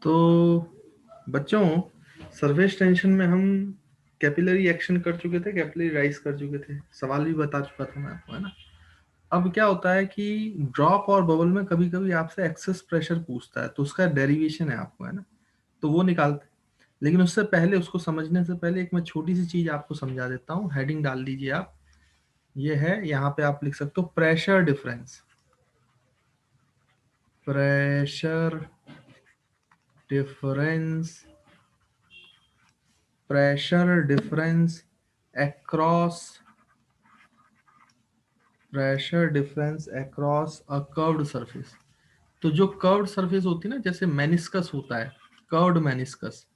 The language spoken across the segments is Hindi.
तो बच्चों, सरफेस टेंशन में हम कैपिलरी एक्शन कर चुके थे, कैपिलरी राइज कर चुके थे, सवाल भी बता चुका था मैं आपको, है ना। अब क्या होता है कि ड्रॉप और बबल में कभी कभी आपसे एक्सेस प्रेशर पूछता है, तो उसका डेरिवेशन है आपको, है ना। तो वो निकालते हैं। लेकिन उससे पहले, उसको समझने से पहले एक मैं छोटी सी चीज आपको समझा देता हूँ। हेडिंग डाल दीजिए आप। ये है, यहाँ पे आप लिख सकते हो pressure difference. Pressure difference, pressure difference across, pressure difference across a curved surface. तो जो कर्व्ड सरफेस होती है ना, जैसे मेनिस्कस होता है, कर्व्ड मेनिस्कस,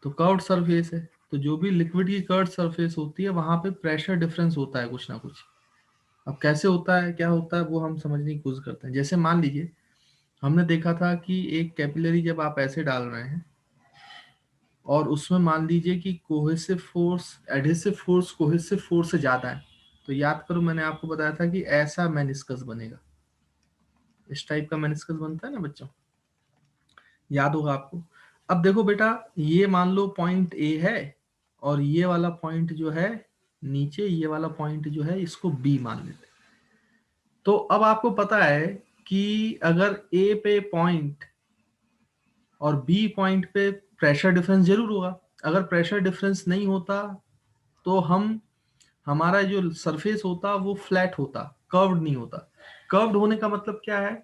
तो कर्व्ड सरफेस है। तो जो भी लिक्विड की कर्व्ड सरफेस होती है, वहां पे प्रेशर डिफरेंस होता है कुछ ना कुछ। अब कैसे होता है, क्या होता है, वो हम समझने की कोशिश करते हैं। जैसे मान लीजिए, हमने देखा था कि एक कैपिलरी जब आप ऐसे डाल रहे हैं और उसमें मान लीजिए कि cohesive force, adhesive force cohesive force से ज्यादा है, तो याद करो मैंने आपको बताया था कि ऐसा मेनिस्कस बनेगा। इस टाइप का मेनिस्कस बनता है ना बच्चों, याद होगा आपको। अब देखो बेटा, ये मान लो पॉइंट ए है, और ये वाला पॉइंट जो है नीचे, ये वाला पॉइंट जो है, इसको बी मान लेते हैं। तो अब आपको पता है कि अगर ए पे पॉइंट और बी पॉइंट पे प्रेशर डिफरेंस जरूर होगा। अगर प्रेशर डिफरेंस नहीं होता तो हम, हमारा जो सरफेस होता वो फ्लैट होता, कर्व्ड नहीं होता। कर्व्ड होने का मतलब क्या है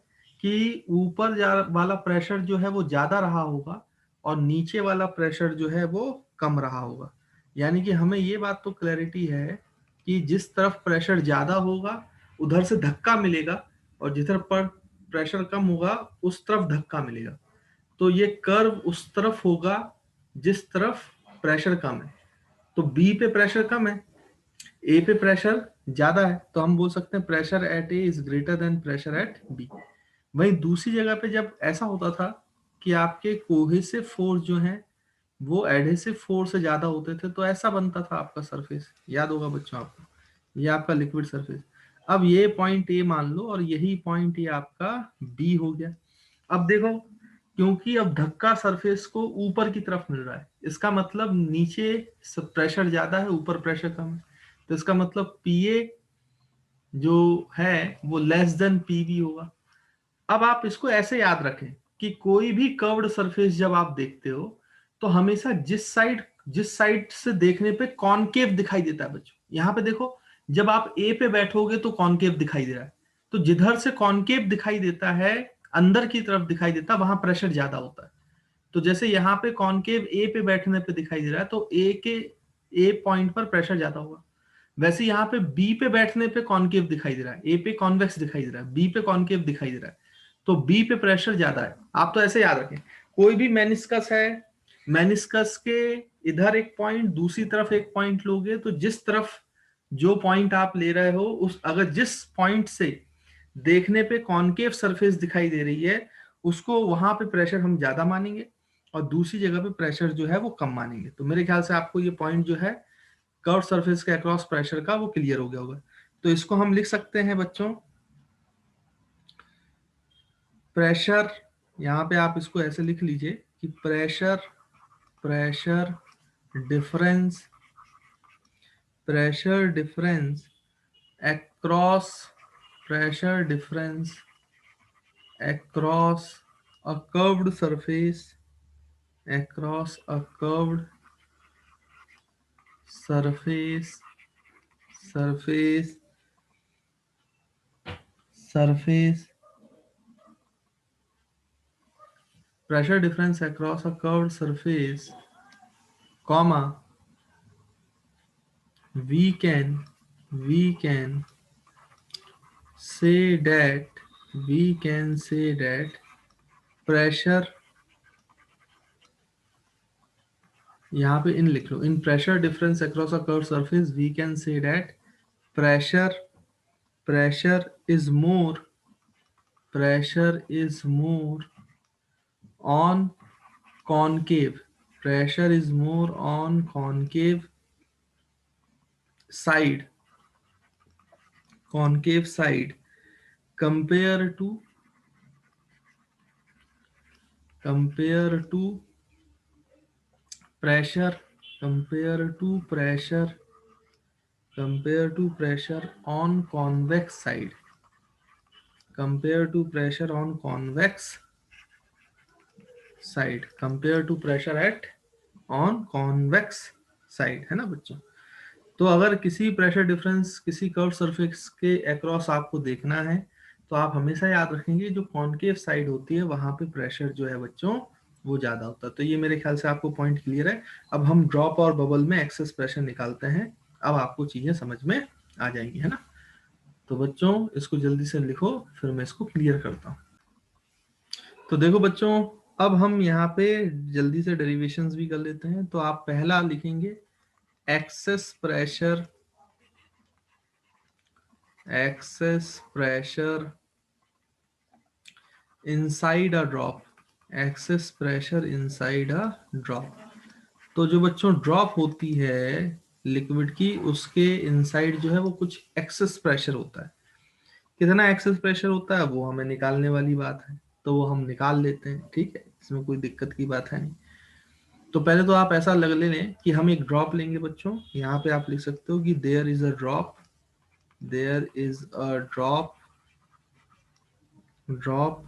कि ऊपर वाला प्रेशर जो है वो ज्यादा रहा होगा, और नीचे वाला प्रेशर जो है वो कम रहा होगा। यानी कि हमें ये बात तो क्लैरिटी है कि जिस तरफ प्रेशर ज्यादा होगा उधर से धक्का मिलेगा, और जिधर पर प्रेशर कम होगा उस तरफ धक्का मिलेगा। तो ये कर्व उस तरफ होगा जिस तरफ प्रेशर कम है। तो बी पे प्रेशर कम है, ए पे प्रेशर ज्यादा है, तो हम बोल सकते हैं pressure at A is greater than pressure at B. वहीं दूसरी जगह पे जब ऐसा होता था कि आपके कोहेसिव फोर्स जो है वो एडहेसिव फोर्स से ज्यादा होते थे, तो ऐसा बनता था आपका सरफेस, याद होगा बच्चों आपको। ये आपका लिक्विड सरफेस। अब ये पॉइंट ए मान लो, और यही पॉइंट ये आपका बी हो गया। अब देखो, क्योंकि अब धक्का सरफेस को ऊपर की तरफ मिल रहा है, इसका मतलब नीचे प्रेशर ज्यादा है, ऊपर प्रेशर कम है। तो इसका मतलब पीए जो है वो लेस देन पीवी होगा। अब आप इसको ऐसे याद रखें कि कोई भी कर्व्ड सरफेस जब आप देखते हो, तो हमेशा जिस साइड से देखने पे कॉनकेव दिखाई देता है बच्चों। यहां पे देखो, जब आप ए पे बैठोगे तो कॉनकेव दिखाई दे रहा है। तो जिधर से कॉनकेव दिखाई देता है, अंदर की तरफ दिखाई देता है, वहां प्रेशर ज्यादा होता है। तो जैसे यहाँ पे कॉनकेव ए पे बैठने पे दिखाई दे रहा है, तो ए पॉइंट पर प्रेशर ज्यादा होगा। वैसे यहाँ पे बी पे बैठने पे कॉनकेव दिखाई दे रहा है, ए पे कॉन्वेक्स दिखाई दे रहा है, बी पे कॉनकेव दिखाई दे रहा है। तो बी पे प्रेशर ज्यादा है। आप तो ऐसे याद रखें, कोई भी मेनिस्कस है, मेनिस्कस के इधर एक पॉइंट, दूसरी तरफ एक पॉइंट लोगे, तो जिस तरफ जो पॉइंट आप ले रहे हो, उस अगर जिस पॉइंट से देखने पे कॉनकेव सरफेस दिखाई दे रही है, उसको वहां पे प्रेशर हम ज्यादा मानेंगे, और दूसरी जगह पे प्रेशर जो है वो कम मानेंगे। तो मेरे ख्याल से आपको ये पॉइंट जो है कर्व सरफेस के अक्रॉस प्रेशर का, वो क्लियर हो गया होगा। तो इसको हम लिख सकते हैं बच्चों, प्रेशर, यहाँ पे आप इसको ऐसे लिख लीजिए कि pressure, pressure difference, pressure difference across, pressure difference across a curved surface, across a curved surface, surface, surface, pressure difference across a curved surface, comma, we can say that, we can say that pressure, यहाँ पे इन लिख लो, इन pressure difference across a curve surface we can say that pressure, pressure is more, pressure is more on concave, pressure is more on concave side, concave side compare to, compare to pressure, compare to pressure, compare to pressure on convex side, compare to pressure on convex side, compare to pressure at on convex side, है ना बच्चों। तो अगर किसी प्रेशर डिफरेंस किसी कर्व सरफेस के अक्रॉस आपको देखना है तो आप हमेशा याद रखेंगे जो कॉनकेव साइड होती है वहां पे प्रेशर जो है बच्चों वो ज्यादा होता है। तो ये मेरे ख्याल से आपको पॉइंट क्लियर है। अब हम ड्रॉप और बबल में एक्सेस प्रेशर निकालते हैं, अब आपको चीजें समझ में आ जाएंगी, है ना। तो बच्चों इसको जल्दी से लिखो, फिर मैं इसको क्लियर करता हूँ। तो देखो बच्चों, अब हम यहाँ पे जल्दी से डेरिवेशंस भी कर लेते हैं। तो आप पहला लिखेंगे excess pressure, access pressure inside a drop, access pressure inside a drop. तो जो बच्चों ड्रॉप होती है लिक्विड की, उसके इनसाइड जो है वो कुछ एक्सेस प्रेशर होता है। कितना एक्सेस प्रेशर होता है वो हमें निकालने वाली बात है, तो वो हम निकाल लेते हैं, ठीक है, इसमें कोई दिक्कत की बात है नहीं। तो पहले तो आप ऐसा लग लें कि हम एक ड्रॉप लेंगे बच्चों, यहाँ पे आप लिख सकते हो कि there is a drop, there is a drop, drop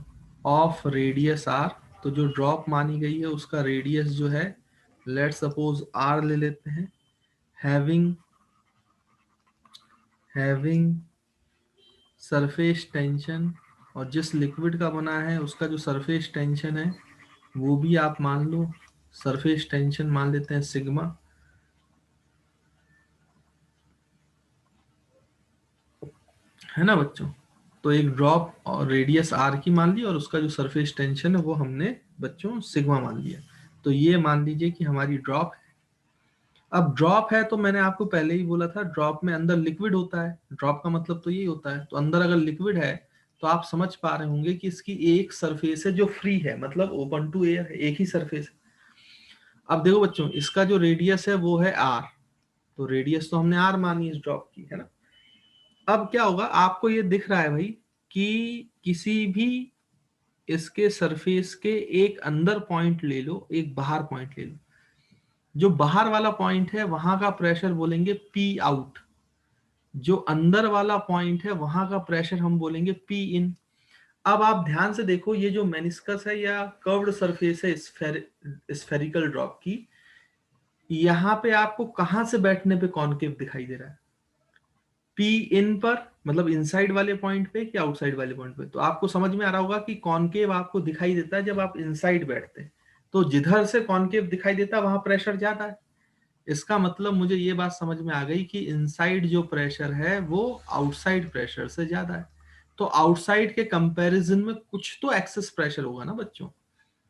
of radius R. तो जो ड्रॉप मानी गई है उसका रेडियस जो है लेट सपोज आर ले लेते हैं, हैविंग हैविंग सरफेस टेंशन, और जिस लिक्विड का बना है उसका जो सरफेस टेंशन है वो भी आप मान लो, सरफेस टेंशन मान लेते हैं सिग्मा, है ना बच्चों। तो एक ड्रॉप और रेडियस आर की मान ली और उसका जो सरफेस टेंशन है वो हमने बच्चों सिग्मा मान लिया। तो ये मान लीजिए कि हमारी ड्रॉप है। अब ड्रॉप है तो मैंने आपको पहले ही बोला था ड्रॉप में अंदर लिक्विड होता है, ड्रॉप का मतलब तो यही होता है। तो अंदर अगर लिक्विड है तो आप समझ पा रहे होंगे कि इसकी एक सरफेस है जो फ्री है, मतलब ओपन टू एयर है, एक ही सरफेस है। अब देखो बच्चों इसका जो रेडियस है वो है आर, तो रेडियस तो हमने आर मानी इस ड्रॉप की, है ना। अब क्या होगा, आपको ये दिख रहा है भाई कि किसी भी इसके सरफेस के एक अंदर पॉइंट ले लो, एक बाहर पॉइंट ले लो, जो बाहर वाला पॉइंट है वहां का प्रेशर बोलेंगे पी आउट, जो अंदर वाला पॉइंट है वहां का प्रेशर हम बोलेंगे पी इन। अब आप ध्यान से देखो ये जो मेनिस्कस है या कर्व्ड सरफेस है स्फेरिकल ड्रॉप की, यहां पे आपको कहां से बैठने पे कॉनकेव दिखाई दे रहा है, पी इन पर, मतलब इनसाइड वाले पॉइंट पे कि आउटसाइड वाले पॉइंट पे। तो आपको समझ में आ रहा होगा कि कॉनकेव आपको दिखाई देता है जब आप इनसाइड बैठते हैं, तो जिधर से कॉनकेव दिखाई देता है वहां प्रेशर ज्यादा है। इसका मतलब मुझे ये बात समझ में आ गई कि इनसाइड जो प्रेशर है वो आउटसाइड प्रेशर से ज्यादा है। तो आउटसाइड के कंपैरिजन में कुछ तो एक्सेस प्रेशर होगा ना बच्चों,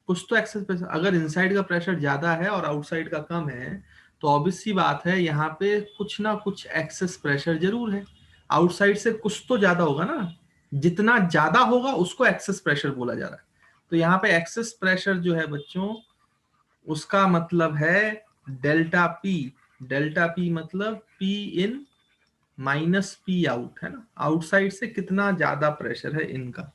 कुछ तो एक्सेस प्रेशर। अगर इनसाइड का प्रेशर ज्यादा है और आउटसाइड का कम है तो ऑब्वियस सी बात है यहाँ पे कुछ ना कुछ एक्सेस प्रेशर जरूर है। आउटसाइड से कुछ तो ज्यादा होगा ना, जितना ज्यादा होगा उसको एक्सेस प्रेशर बोला जा रहा है। तो यहाँ पे एक्सेस प्रेशर जो है बच्चों उसका मतलब है डेल्टा पी, डेल्टा पी मतलब P in minus P out, है ना। आउटसाइड से कितना ज्यादा प्रेशर है इनका,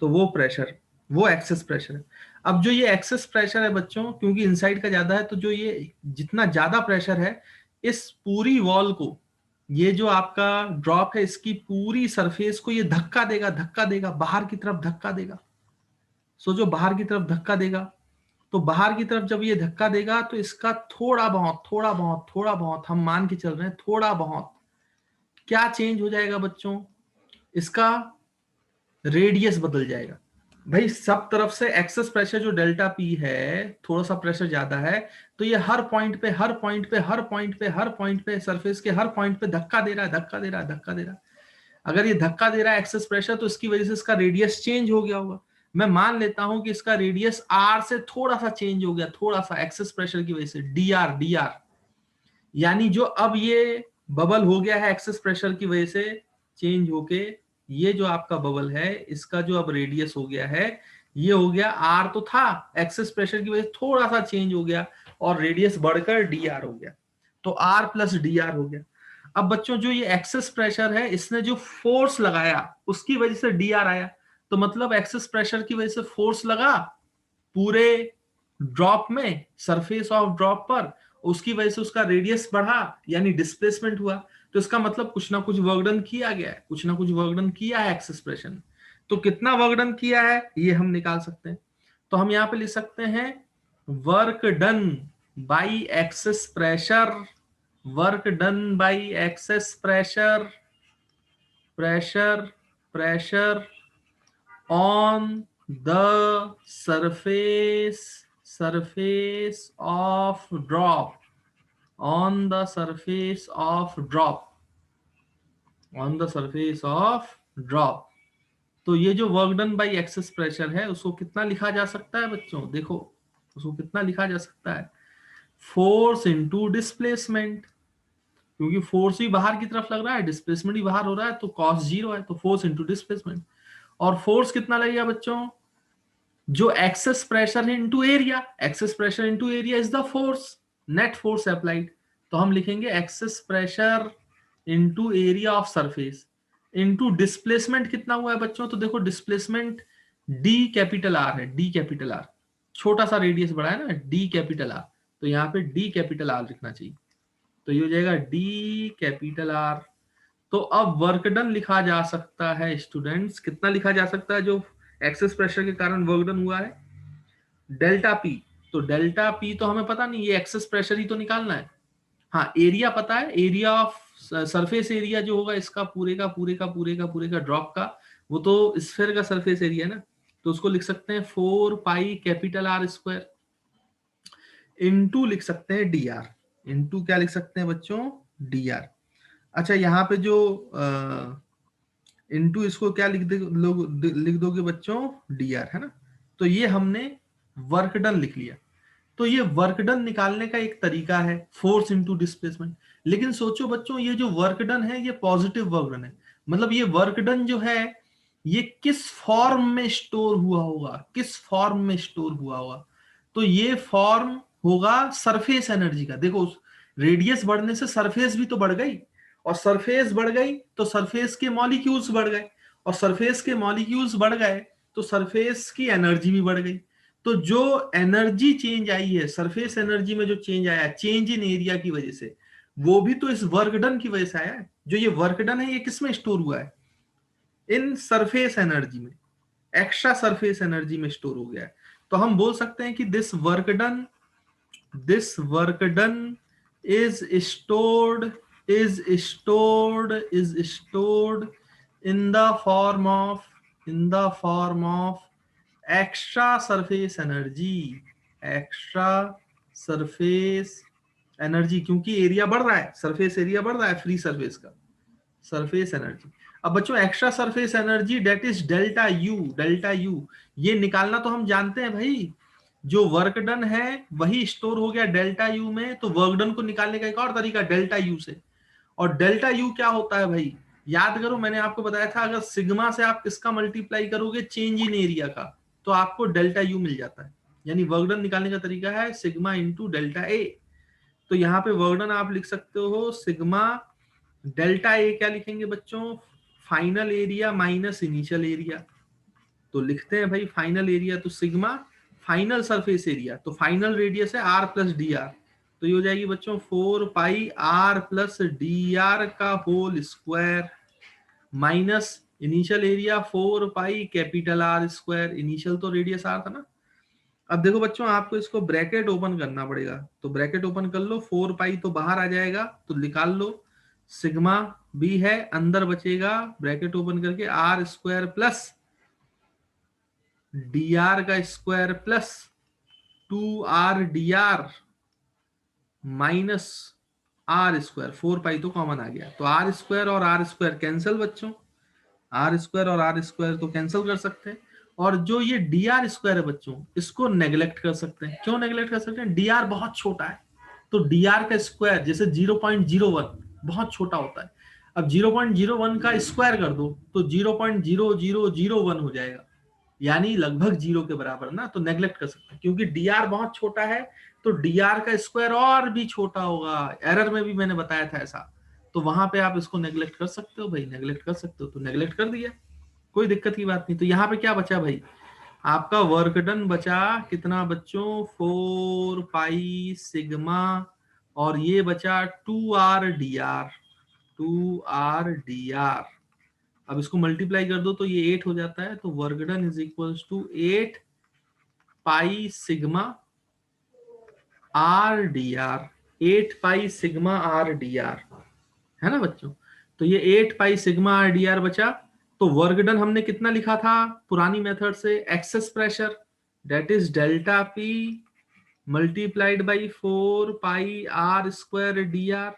तो वो प्रेशर वो एक्सेस प्रेशर है। अब जो ये एक्सेस प्रेशर है बच्चों, क्योंकि इनसाइड का ज्यादा है, तो जो ये जितना ज्यादा प्रेशर है इस पूरी वॉल को, ये जो आपका ड्रॉप है इसकी पूरी सरफेस को ये धक्का देगा, धक्का देगा बाहर की तरफ धक्का देगा। सो जो बाहर की तरफ धक्का देगा, तो बाहर की तरफ जब ये धक्का देगा तो इसका थोड़ा बहुत थोड़ा बहुत थोड़ा बहुत हम मान के चल रहे हैं, थोड़ा बहुत क्या चेंज हो जाएगा बच्चों, इसका रेडियस बदल जाएगा। भाई सब तरफ से एक्सेस प्रेशर जो डेल्टा पी है, थोड़ा सा प्रेशर ज्यादा है, तो ये हर पॉइंट पे हर पॉइंट पे हर पॉइंट पे हर पॉइंट पे सरफेस के हर पॉइंट पे धक्का दे रहा है, धक्का दे रहा है, धक्का दे रहा है। अगर ये धक्का दे रहा है एक्सेस प्रेशर तो इसकी वजह से इसका रेडियस चेंज हो गया होगा। मैं मान लेता हूं कि इसका रेडियस आर से थोड़ा सा चेंज हो गया, थोड़ा सा एक्सेस प्रेशर की वजह से, डी आर, डी आर। यानी जो अब ये बबल हो गया है एक्सेस प्रेशर की वजह से चेंज होके, ये जो आपका बबल है इसका जो अब रेडियस हो गया है ये हो गया, आर तो था, एक्सेस प्रेशर की वजह से थोड़ा सा चेंज हो गया और रेडियस बढ़कर डी आर हो गया, तो आर प्लस डी आर हो गया। अब बच्चों जो ये एक्सेस प्रेशर है इसने जो फोर्स लगाया उसकी वजह से डी आर आया, तो मतलब एक्सेस प्रेशर की वजह से फोर्स लगा पूरे ड्रॉप में, सरफेस ऑफ ड्रॉप पर, उसकी वजह से उसका रेडियस बढ़ा यानी डिस्प्लेसमेंट हुआ। तो इसका मतलब कुछ ना कुछ वर्क डन किया गया है, कुछ ना कुछ वर्क डन किया है एक्स एक्सप्रेशन। तो कितना वर्क डन किया है ये हम निकाल सकते हैं। तो हम यहां पे लिख सकते हैं work done by excess pressure, work done by excess pressure, pressure on the surface of drop, on the surface of drop, on the surface of drop। तो ये जो work done by excess pressure है उसको कितना लिखा जा सकता है बच्चों, देखो उसको कितना लिखा जा सकता है, फोर्स इनटू डिस्प्लेसमेंट, क्योंकि फोर्स भी बाहर की तरफ लग रहा है, डिस्प्लेसमेंट भी बाहर हो रहा है, तो कॉस जीरो है, तो फोर्स इनटू डिस्प्लेसमेंट। और फोर्स कितना लगेगा बच्चों, जो एक्सेस प्रेशर है into area, excess pressure into area is the force, net force applied. तो हम लिखेंगे excess pressure into area of surface into displacement कितना हुआ है बच्चों, तो देखो डिस्प्लेसमेंट डी कैपिटल आर है, डी कैपिटल आर, छोटा सा रेडियस बढ़ा है ना, डी कैपिटल आर, तो यहाँ पे डी कैपिटल आर लिखना चाहिए। तो ये हो जाएगा डी कैपिटल आर। तो अब वर्क डन लिखा जा सकता है स्टूडेंट्स, कितना लिखा जा सकता है जो एक्सेस प्रेशर के कारण वर्क डन हुआ है, डेल्टा पी। तो डेल्टा पी तो हमें पता नहीं, ये एक्सेस प्रेशर ही तो निकालना है। हाँ एरिया पता है, एरिया ऑफ सरफेस एरिया जो होगा इसका पूरे का ड्रॉप का, वो तो स्फेयर का सरफेस एरिया है ना, तो उसको लिख सकते हैं 4 pi capital R square, into लिख सकते हैं डी आर, इनटू क्या लिख सकते हैं बच्चों, डी आर। अच्छा यहाँ पे जो इनटू इसको क्या लिख लिख दोगे बच्चों, डी आर है ना। तो ये हमने वर्क डन लिख लिया। तो ये वर्क डन निकालने का एक तरीका है, फोर्स इनटू डिस्प्लेसमेंट। लेकिन सोचो बच्चों ये जो वर्क डन है ये पॉजिटिव वर्क डन है, मतलब ये वर्क डन जो है ये किस फॉर्म में स्टोर हुआ होगा, किस फॉर्म में स्टोर हुआ होगा, तो ये फॉर्म होगा सरफेस एनर्जी का। देखो रेडियस बढ़ने से सरफेस भी तो बढ़ गई, और सरफेस बढ़ गई तो सरफेस के मॉलिक्यूल्स बढ़ गए, और सरफेस के मॉलिक्यूल्स बढ़ गए तो सरफेस की एनर्जी भी बढ़ गई। तो जो एनर्जी चेंज आई है, सरफेस एनर्जी में जो चेंज आया है चेंज इन एरिया की वजह से, वो भी तो इस वर्क डन की वजह से आया है। जो ये वर्क डन है ये किस में स्टोर हुआ है, इन सरफेस एनर्जी में, एक्स्ट्रा सरफेस एनर्जी में स्टोर हो गया है। तो हम बोल सकते हैं कि this work done is stored in the form of extra surface energy, extra surface energy, क्योंकि एरिया बढ़ रहा है, सरफेस एरिया बढ़ रहा है फ्री सरफेस का, सरफेस एनर्जी। अब बच्चों extra surface energy date is delta U, delta U ये निकालना तो हम जानते हैं भाई, जो वर्क डन है वही स्टोर हो गया डेल्टा यू में, तो वर्क डन को निकालने का एक और तरीका डेल्टा यू से। और डेल्टा यू क्या होता है भाई, याद करो मैंने आपको बताया था, अगर सिग्मा से आप किसका मल्टीप्लाई करोगे, चेंज इन एरिया का, तो आपको डेल्टा यू मिल जाता है। यानी वर्क डन निकालने का तरीका है सिग्मा इंटू डेल्टा ए। तो यहाँ पे वर्क डन आप लिख सकते हो सिग्मा, डेल्टा ए क्या लिखेंगे बच्चों, final area minus initial area. तो लिखते हैं भाई फाइनल एरिया, तो सिग्मा फाइनल सरफेस एरिया, तो फाइनल रेडियस है आर प्लस डी आर, तो ये हो जाएगी बच्चों 4 pi R plus D R का whole square, minus initial area 4 pi capital R square, initial तो रेडियस आर था ना। अब देखो बच्चों आपको इसको ब्रैकेट ओपन करना पड़ेगा, तो ब्रैकेट ओपन कर लो, 4 पाई तो बाहर आ जाएगा तो निकाल लो, सिग्मा बी है अंदर बचेगा, ब्रैकेट ओपन करके r square plus D R का square plus 2 r d r minus r square, 4 pi तो कॉमन आ गया, तो आर स्क्वायर और आर स्क्वायर कैंसिल बच्चों, आर स्क्वायर और आर स्क्वायर तो कैंसिल कर सकते हैं। और जो ये डी आर स्क्वायर है बच्चों इसको नेग्लेक्ट कर सकते हैं, क्यों नेग्लेक्ट कर सकते हैं, डी आर बहुत छोटा है, तो डी आर का स्क्वायर जैसे 0.01 बहुत छोटा होता है, अब 0.01 का स्क्वायर कर दो तो 0.0001 हो जाएगा, यानी लगभग जीरो के बराबर ना, तो नेग्लेक्ट कर सकते हैं, क्योंकि डी आर बहुत छोटा है तो डी आर का स्क्वायर और भी छोटा होगा, एरर में भी मैंने बताया था ऐसा, तो वहां पे आप इसको नेग्लेक्ट कर सकते हो भाई, नेग्लेक्ट कर सकते हो, तो नेग्लेक्ट कर दिया, कोई दिक्कत की बात नहीं। तो यहाँ पे क्या बचा भाई, आपका वर्क डन बचा कितना बच्चों, 4 पाई सिग्मा, और ये बचा 2r dr, 2r dr। अब इसको मल्टीप्लाई कर दो तो ये 8 हो जाता है, तो work done is equals to 8 pi sigma r dr, 8 pi sigma r dr, है ना बच्चों। तो ये 8 पाई सिग्मा r dr बचा। तो वर्क डन हमने कितना लिखा था पुरानी मेथड से, excess pressure that is delta P multiplied by 4 pi r square dr,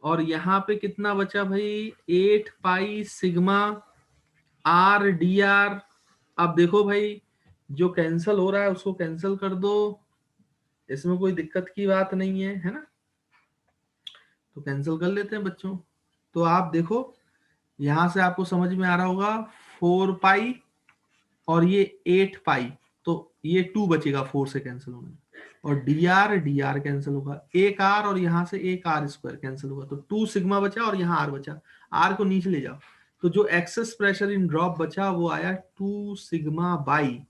और यहाँ पे कितना बचा भाई, 8 पाई सिग्मा r dr। अब देखो भाई, जो कैंसल हो रहा है उसको कैंसल कर दो, इसमें कोई दिक्कत की बात नहीं है ना। तो कैंसिल कर लेते हैं बच्चों। तो आप देखो यहां से आपको समझ में आ रहा होगा, 4 पाई और ये 8 पाई, तो ये 2 बचेगा 4 से कैंसिल होने, और डी आर कैंसिल होगा, एक आर और यहां से एक आर स्क्वायर कैंसिल होगा, तो 2 सिग्मा बचा और यहाँ आर बचा, आर को नीचे ले जाओ, तो जो एक्सेस प्रेशर इन ड्रॉप बचा वो आया 2 सिग्मा बाई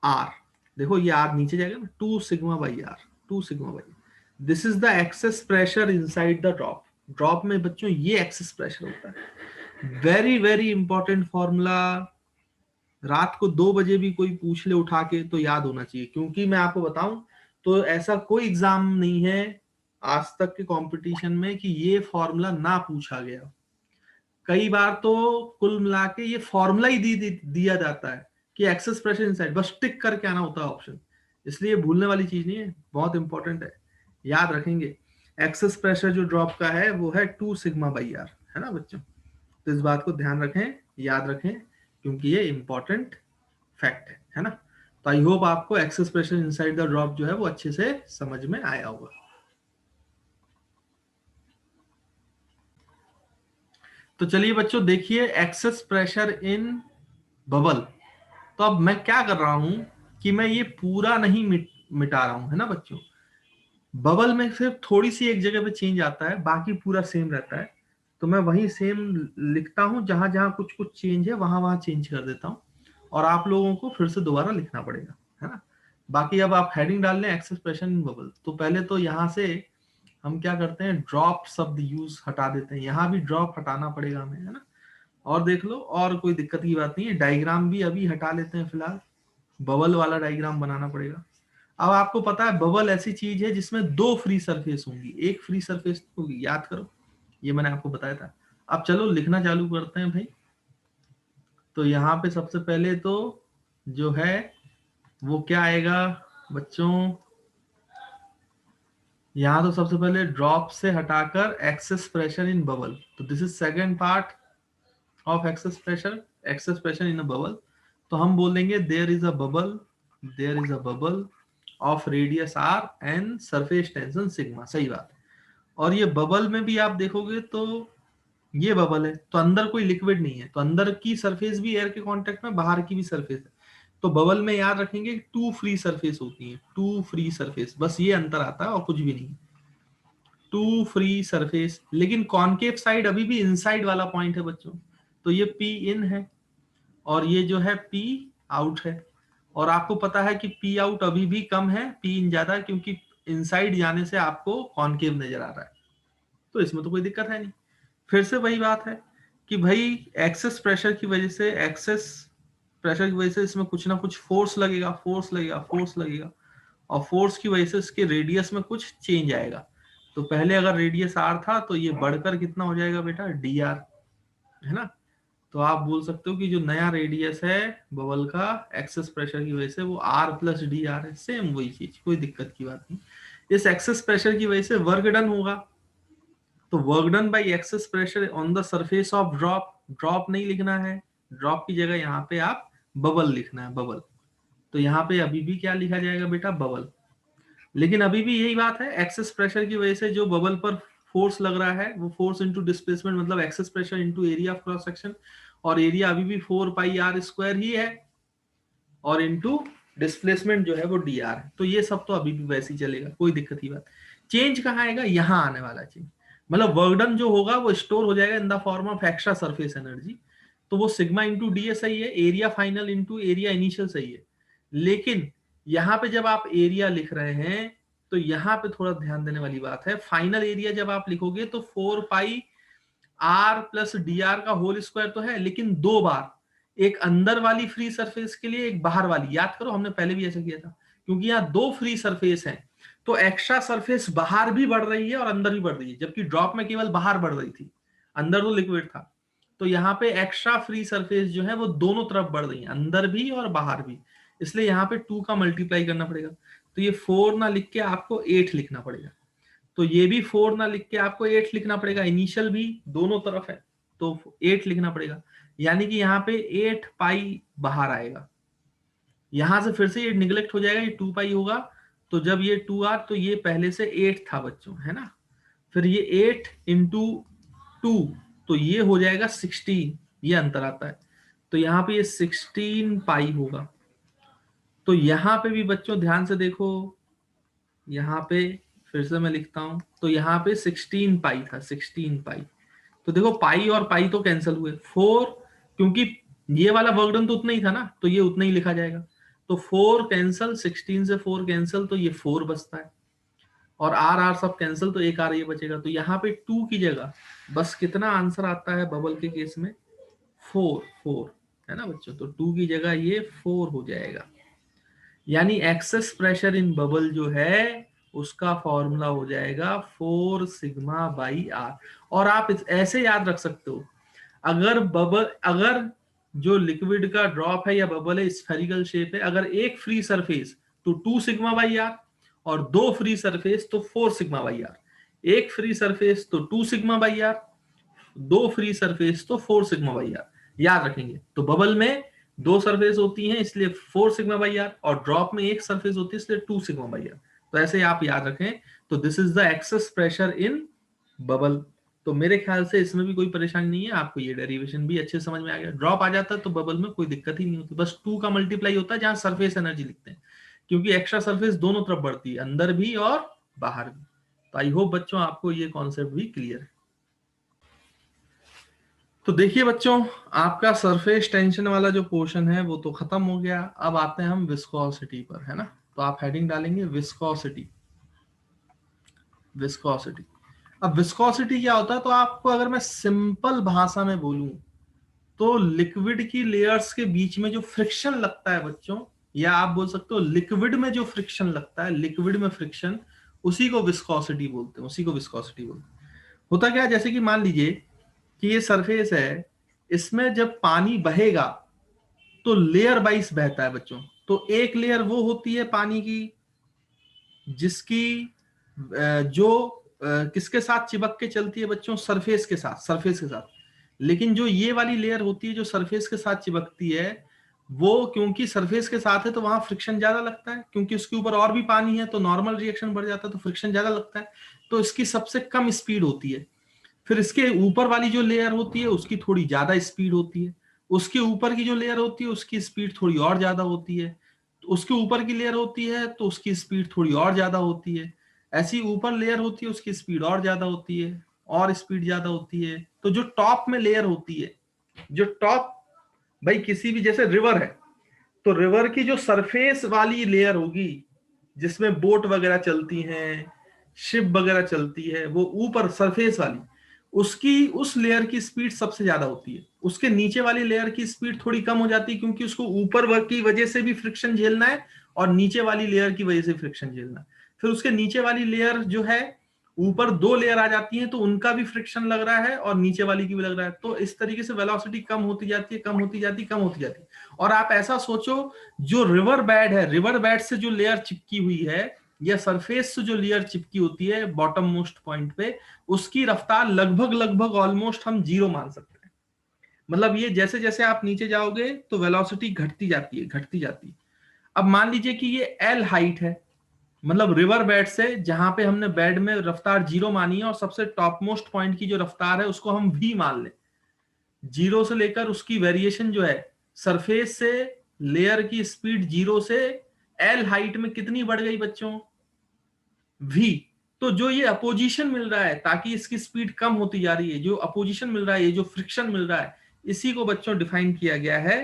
आर। देखो ये आर नीचे जाएगा ना, 2 sigma by R, 2 sigma by. This is the excess pressure inside the drop. Drop में बच्चों ये एक्सेस प्रेशर होता है। वेरी वेरी इंपॉर्टेंट फॉर्मूला, रात को 2 बजे भी कोई पूछ ले उठा के तो याद होना चाहिए, क्योंकि मैं आपको बताऊं तो ऐसा कोई एग्जाम नहीं है आज तक के कंपटीशन में कि ये फॉर्मूला ना पूछा गया। कई बार तो कुल मिला के ये फॉर्मूला ही दिया जाता है कि एक्सेस प्रेशर इनसाइड, बस टिक करके आना होता है ऑप्शन, इसलिए भूलने वाली चीज नहीं है, बहुत इंपॉर्टेंट है, याद रखेंगे। एक्सेस प्रेशर जो ड्रॉप का है वो है 2 सिग्मा बाई आर, है ना बच्चों। तो इस बात को ध्यान रखें, याद रखें, क्योंकि ये इंपॉर्टेंट फैक्ट है ना। तो आई होप आपको access pressure inside the drop जो है वो अच्छे से समझ में आया होगा। तो चलिए बच्चों देखिए एक्सेस प्रेशर इन बबल। तो अब मैं क्या कर रहा हूं कि मैं ये पूरा नहीं मिटा रहा हूं, है ना बच्चों। बबल में सिर्फ थोड़ी सी एक जगह पे चेंज आता है, बाकी पूरा सेम रहता है। तो मैं वही सेम लिखता हूं, जहां जहां कुछ कुछ चेंज है वहां वहां चेंज कर देता हूं, और आप लोगों को फिर से दोबारा लिखना पड़ेगा, है ना। बाकी अब आप हेडिंग डाल लें एक्सेस प्रेशर इन बबल। तो पहले तो यहाँ से हम क्या करते हैं, ड्रॉप शब्द यूज हटा देते हैं, यहाँ भी ड्रॉप हटाना पड़ेगा हमें, है ना। और देख लो, और कोई दिक्कत की बात नहीं है, डायग्राम भी अभी हटा लेते हैं फिलहाल, बबल वाला डायग्राम बनाना पड़ेगा। अब आपको पता है बबल ऐसी चीज है जिसमें 2 फ्री सरफेस होंगी, एक फ्री सरफेस होगी, याद करो, ये मैंने आपको बताया था। अब चलो लिखना चालू करते हैं भाई। तो यहाँ पे सबसे पहले तो जो है वो क्या आएगा बच्चों, यहाँ तो सबसे पहले ड्रॉप से हटाकर एक्सेस प्रेशर इन बबल, तो this is second part of excess pressure in a bubble. तो हम बोलेंगे there is a bubble of radius R and surface tension sigma, सही बात है। और ये बबल में भी आप देखोगे तो ये बबल है, तो अंदर कोई लिक्विड नहीं है, तो अंदर की सरफेस भी एयर के कांटेक्ट में, बाहर की भी सरफेस है। तो बबल में याद रखेंगे 2 फ्री सरफेस होती है, 2 फ्री सरफेस, बस ये अंतर आता है और कुछ भी नहीं। 2 फ्री सरफेस, लेकिन कॉनकेव साइड अभी भी इनसाइड वाला पॉइंट है बच्चों। तो ये पी इन है और ये जो है पी आउट है, और आपको पता है कि पी आउट अभी भी कम है, पी इन ज्यादा है, क्योंकि इनसाइड जाने से आपको कॉनकेव नजर आ रहा है, तो इसमें तो कोई दिक्कत है नहीं। फिर से वही बात है कि भाई एक्सेस प्रेशर की वजह से इसमें कुछ ना कुछ फोर्स लगेगा, और फोर्स की वजह से इसके रेडियस में कुछ चेंज आएगा। तो पहले अगर रेडियस आर था तो ये बढ़कर कितना हो जाएगा बेटा, डी आर, है ना। तो आप बोल सकते हो कि जो नया रेडियस है बबल का एक्सेस प्रेशर की वजह से वो आर प्लस डी आर है, सेम वही चीज, कोई दिक्कत की बात नहीं। इस एक्सेस प्रेशर की वजह से वर्क डन होगा, तो work done by excess pressure on the surface of drop, drop नहीं लिखना है, ड्रॉप की जगह यहाँ पे आप बबल लिखना है, बबल। तो यहाँ पे अभी भी क्या लिखा जाएगा बेटा, बबल। लेकिन अभी भी यही बात है, एक्सेस प्रेशर की वजह से जो बबल पर फोर्स लग रहा है वो फोर्स इंटू डिस्प्लेसमेंट, मतलब excess pressure into area of cross section, और एरिया अभी भी 4 पाई r स्क्वायर ही है, और इंटू डिस्प्लेसमेंट जो है वो डी आर है। तो ये सब तो अभी भी वैसे ही चलेगा, कोई दिक्कत की बात। चेंज कहाँ आएगा, यहाँ आने वाला चेंज, मतलब वर्क डन जो होगा वो स्टोर हो जाएगा in the form of extra surface energy. तो वो सिग्मा इंटू डी ए सही है, area final into area initial सही है। लेकिन यहाँ पे जब आप एरिया लिख रहे हैं तो यहाँ पे थोड़ा ध्यान देने वाली बात है, फाइनल एरिया जब आप लिखोगे तो 4 pi R plus D R का होल स्क्वायर तो है, लेकिन 2 बार, एक अंदर वाली फ्री सरफेस के लिए, एक बाहर वाली। याद करो हमने पहले भी ऐसा किया था, क्योंकि यहाँ 2 फ्री सरफेस हैं तो एक्स्ट्रा सरफेस बाहर भी बढ़ रही है और अंदर भी बढ़ रही है, जबकि ड्रॉप में केवल बाहर बढ़ रही थी, अंदर तो लिक्विड था। तो यहाँ पे एक्स्ट्रा फ्री सरफेस जो है वो दोनों तरफ बढ़ रही है, अंदर भी और बाहर भी, इसलिए यहाँ पे 2 का मल्टीप्लाई करना पड़ेगा। तो ये 4 ना लिख के आपको 8 लिखना पड़ेगा, तो ये भी 4 ना लिख के आपको 8 लिखना पड़ेगा, इनिशियल भी दोनों तरफ है तो 8 लिखना पड़ेगा। यानी कि यहाँ पे 8 पाई बाहर आएगा, यहां से फिर से ये निगलेक्ट हो जाएगा, ये 2 पाई होगा। तो जब ये 2 आर, तो ये पहले से 8 था बच्चों, है ना। फिर ये 8 इंटू 2, तो ये हो जाएगा 16, ये अंतर आता है। तो यहाँ पे ये 16 पाई होगा। तो यहाँ पे भी बच्चों ध्यान से देखो, यहाँ पे फिर से मैं लिखता हूं, तो यहाँ पे 16 पाई था, 16 पाई। तो देखो पाई और पाई तो कैंसिल हुए, 4, क्योंकि ये वाला वर्क डन तो उतना ही था ना, तो ये उतना ही लिखा जाएगा। तो 4 कैंसिल, 16 से 4 कैंसिल, तो ये 4 बचता है, और आर आर सब कैंसिल, तो एक आर ये बचेगा। तो यहाँ पे 2 की जगह बस कितना आंसर आता है बबल के केस में, 4, 4 है ना बच्चों। तो 2 की जगह ये 4 हो जाएगा। यानी एक्सेस प्रेशर इन बबल जो है उसका फॉर्मूला हो जाएगा 4 सिग्मा बाई आर। और आप ऐसे याद रख सकते हो, अगर जो लिक्विड का ड्रॉप है या बबल है स्फेरिकल शेप है, अगर एक फ्री सरफेस तो 2 सिग्मा बाई आर, और 2 फ्री सरफेस तो 4 सिग्मा बाई आर। एक फ्री सरफेस तो 2 sigma by R, 2 free surface तो 4 सिग्मा बाई आर। याद रखेंगे, तो बबल में 2 सरफेस होती हैं इसलिए 4 सिग्मा बाई आर, और ड्रॉप में एक सरफेस होती है इसलिए 2 सिग्मा बाई आर। तो ऐसे आप याद रखें। तो this is the excess pressure in bubble. तो मेरे ख्याल से इसमें भी कोई परेशानी नहीं है, आपको ये डेरिवेशन भी अच्छे समझ में आ गया। ड्रॉप आ जाता है तो बबल में कोई दिक्कत ही नहीं होती, बस 2 का मल्टीप्लाई होता है जहां सरफेस एनर्जी लिखते हैं, क्योंकि एक्स्ट्रा सरफेस दोनों तरफ बढ़ती है, अंदर भी और बाहर भी। तो आई होप बच्चों आपको ये कॉन्सेप्ट भी क्लियर है। तो देखिए बच्चों, आपका सरफेस टेंशन वाला जो पोर्शन है वो तो खत्म हो गया। अब आते हैं हम विस्कोसिटी पर, है ना। तो आप हेडिंग डालेंगे विस्कोसिटी। विस्कोसिटी, अब विस्कोसिटी क्या होता है, तो आपको अगर मैं सिंपल भाषा में बोलूं तो लिक्विड की लेयर्स के बीच में जो फ्रिक्शन लगता है बच्चों, या आप बोल सकते हो लिक्विड में जो फ्रिक्शन लगता है, लिक्विड में फ्रिक्शन, उसी को विस्कोसिटी बोलते हैं, उसी को विस्कोसिटी बोलते हैं। होता क्या है, जैसे कि मान लीजिए कि ये सरफेस है, इसमें जब पानी बहेगा तो लेयर वाइज बहता है बच्चों। तो एक लेयर वो होती है पानी की जिसकी जो किसके साथ चिपक के चलती है बच्चों, सरफेस के साथ, सरफेस के साथ। लेकिन जो ये वाली लेयर होती है जो सरफेस के साथ चिपकती है, वो क्योंकि सरफेस के साथ है तो वहां फ्रिक्शन ज्यादा लगता है, क्योंकि उसके ऊपर और भी पानी है तो नॉर्मल रिएक्शन बढ़ जाता है तो फ्रिक्शन ज्यादा लगता है, तो इसकी सबसे कम स्पीड होती है। फिर इसके ऊपर वाली जो लेयर होती है उसकी थोड़ी ज्यादा स्पीड होती है, उसके ऊपर की जो लेयर होती है उसकी स्पीड थोड़ी और ज्यादा होती है, तो उसके ऊपर की लेयर होती है तो उसकी स्पीड थोड़ी और ज्यादा होती है, ऐसी ऊपर लेयर होती है उसकी स्पीड और ज्यादा होती है, और स्पीड ज्यादा होती है। तो जो टॉप में लेयर होती है, जो टॉप, भाई किसी भी, जैसे रिवर है तो रिवर की जो सरफेस वाली लेयर होगी जिसमें बोट वगैरह चलती हैं, शिप वगैरह चलती है, वो ऊपर सरफेस वाली, उसकी उस लेयर की स्पीड सबसे ज्यादा होती है। उसके नीचे वाली लेयर की स्पीड थोड़ी कम हो जाती है, क्योंकि उसको ऊपर की वजह से भी फ्रिक्शन झेलना है और नीचे वाली लेयर की वजह से फ्रिक्शन झेलना है। फिर उसके नीचे वाली लेयर जो है, ऊपर 2 लेयर आ जाती हैं तो उनका भी फ्रिक्शन लग रहा है और नीचे वाली की भी लग रहा है, तो इस तरीके से वेलोसिटी कम होती जाती है, कम होती जाती है, कम होती जाती है। और आप ऐसा सोचो, जो रिवर बेड है, रिवर बेड से जो लेयर चिपकी हुई है या सरफेस से जो लेयर चिपकी होती है बॉटम मोस्ट पॉइंट पे, उसकी रफ्तार लगभग लगभग ऑलमोस्ट हम 0 मान सकते हैं। मतलब ये जैसे जैसे आप नीचे जाओगे तो वेलोसिटी घटती जाती है, घटती जाती है। अब मान लीजिए कि ये एल हाइट है, मतलब रिवर बेड से जहां पे हमने बेड में रफ्तार 0 मानी है, और सबसे टॉप मोस्ट पॉइंट की जो रफ्तार है उसको हम v मान लें, 0 से लेकर उसकी वेरिएशन जो है, सरफेस से लेयर की स्पीड 0 से एल हाइट में कितनी बढ़ गई बच्चों, v। तो जो ये अपोजिशन मिल रहा है, ताकि इसकी स्पीड कम होती जा रही है, जो अपोजिशन मिल रहा है, ये जो फ्रिक्शन मिल रहा है, इसी को बच्चों डिफाइन किया गया है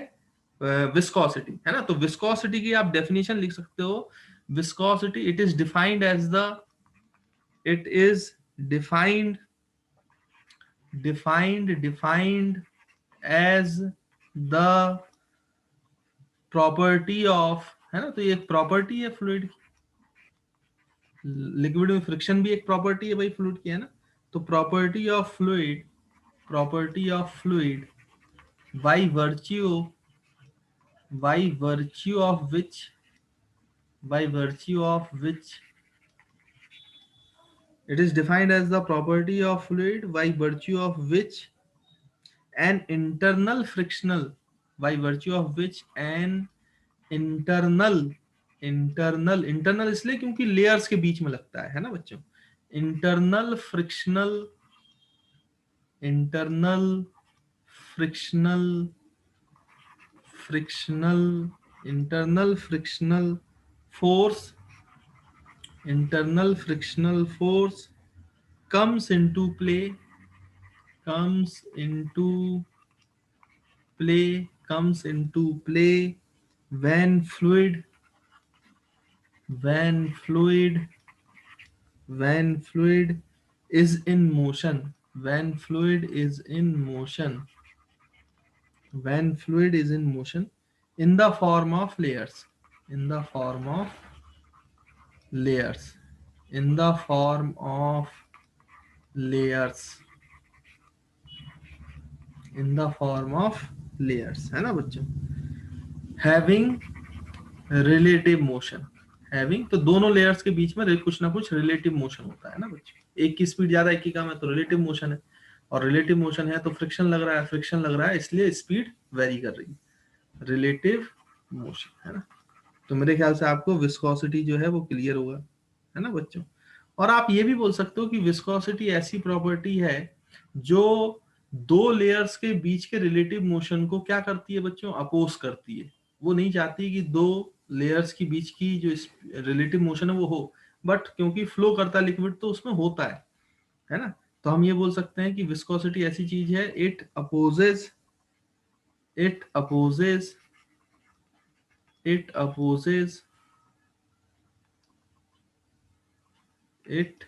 विस्कोसिटी, है ना। तो विस्कोसिटी की आप डेफिनेशन लिख सकते हो, viscosity it is defined as the, it is defined defined as the property of, है ना। तो ये एक प्रॉपर्टी है फ्लूइड, लिक्विड में फ्रिक्शन भी एक प्रॉपर्टी है भाई फ्लूइड की, है ना। तो property of fluid, property of fluid by virtue, by virtue of which, by virtue of which it is defined as the property of fluid by virtue of which an internal frictional, by virtue of which an internal, internal इसलिए क्योंकि लेयर्स के बीच में लगता है ना बच्चों, internal frictional, internal frictional, frictional, internal frictional force, internal frictional force comes into play, comes into play, comes into play when fluid, when fluid, when fluid is in motion, when fluid is in motion, when fluid is in motion in the form of layers, in the form of layers, in the form of layers, in the form of layers, है ना बच्चों। हैविंग रिलेटिव मोशन, हैविंग तो दोनों लेयर्स के बीच में कुछ ना कुछ रिलेटिव मोशन होता है ना बच्चों, एक की स्पीड ज्यादा एक की कम है तो रिलेटिव मोशन है, और रिलेटिव मोशन है तो फ्रिक्शन लग रहा है, फ्रिक्शन लग रहा है इसलिए स्पीड वेरी कर रही है, रिलेटिव मोशन, है ना। तो मेरे ख्याल से आपको विस्कोसिटी जो है वो क्लियर होगा, है ना बच्चों। और आप ये भी बोल सकते हो कि विस्कोसिटी ऐसी प्रॉपर्टी है जो दो लेयर्स के बीच के रिलेटिव मोशन को क्या करती है बच्चों, अपोज करती है। वो नहीं चाहती कि दो लेयर्स के बीच की जो रिलेटिव मोशन है वो हो, बट क्योंकि फ्लो करता है लिक्विड तो उसमें होता है ना। तो हम ये बोल सकते हैं कि विस्कोसिटी ऐसी चीज है, it opposes, it opposes, it opposes, it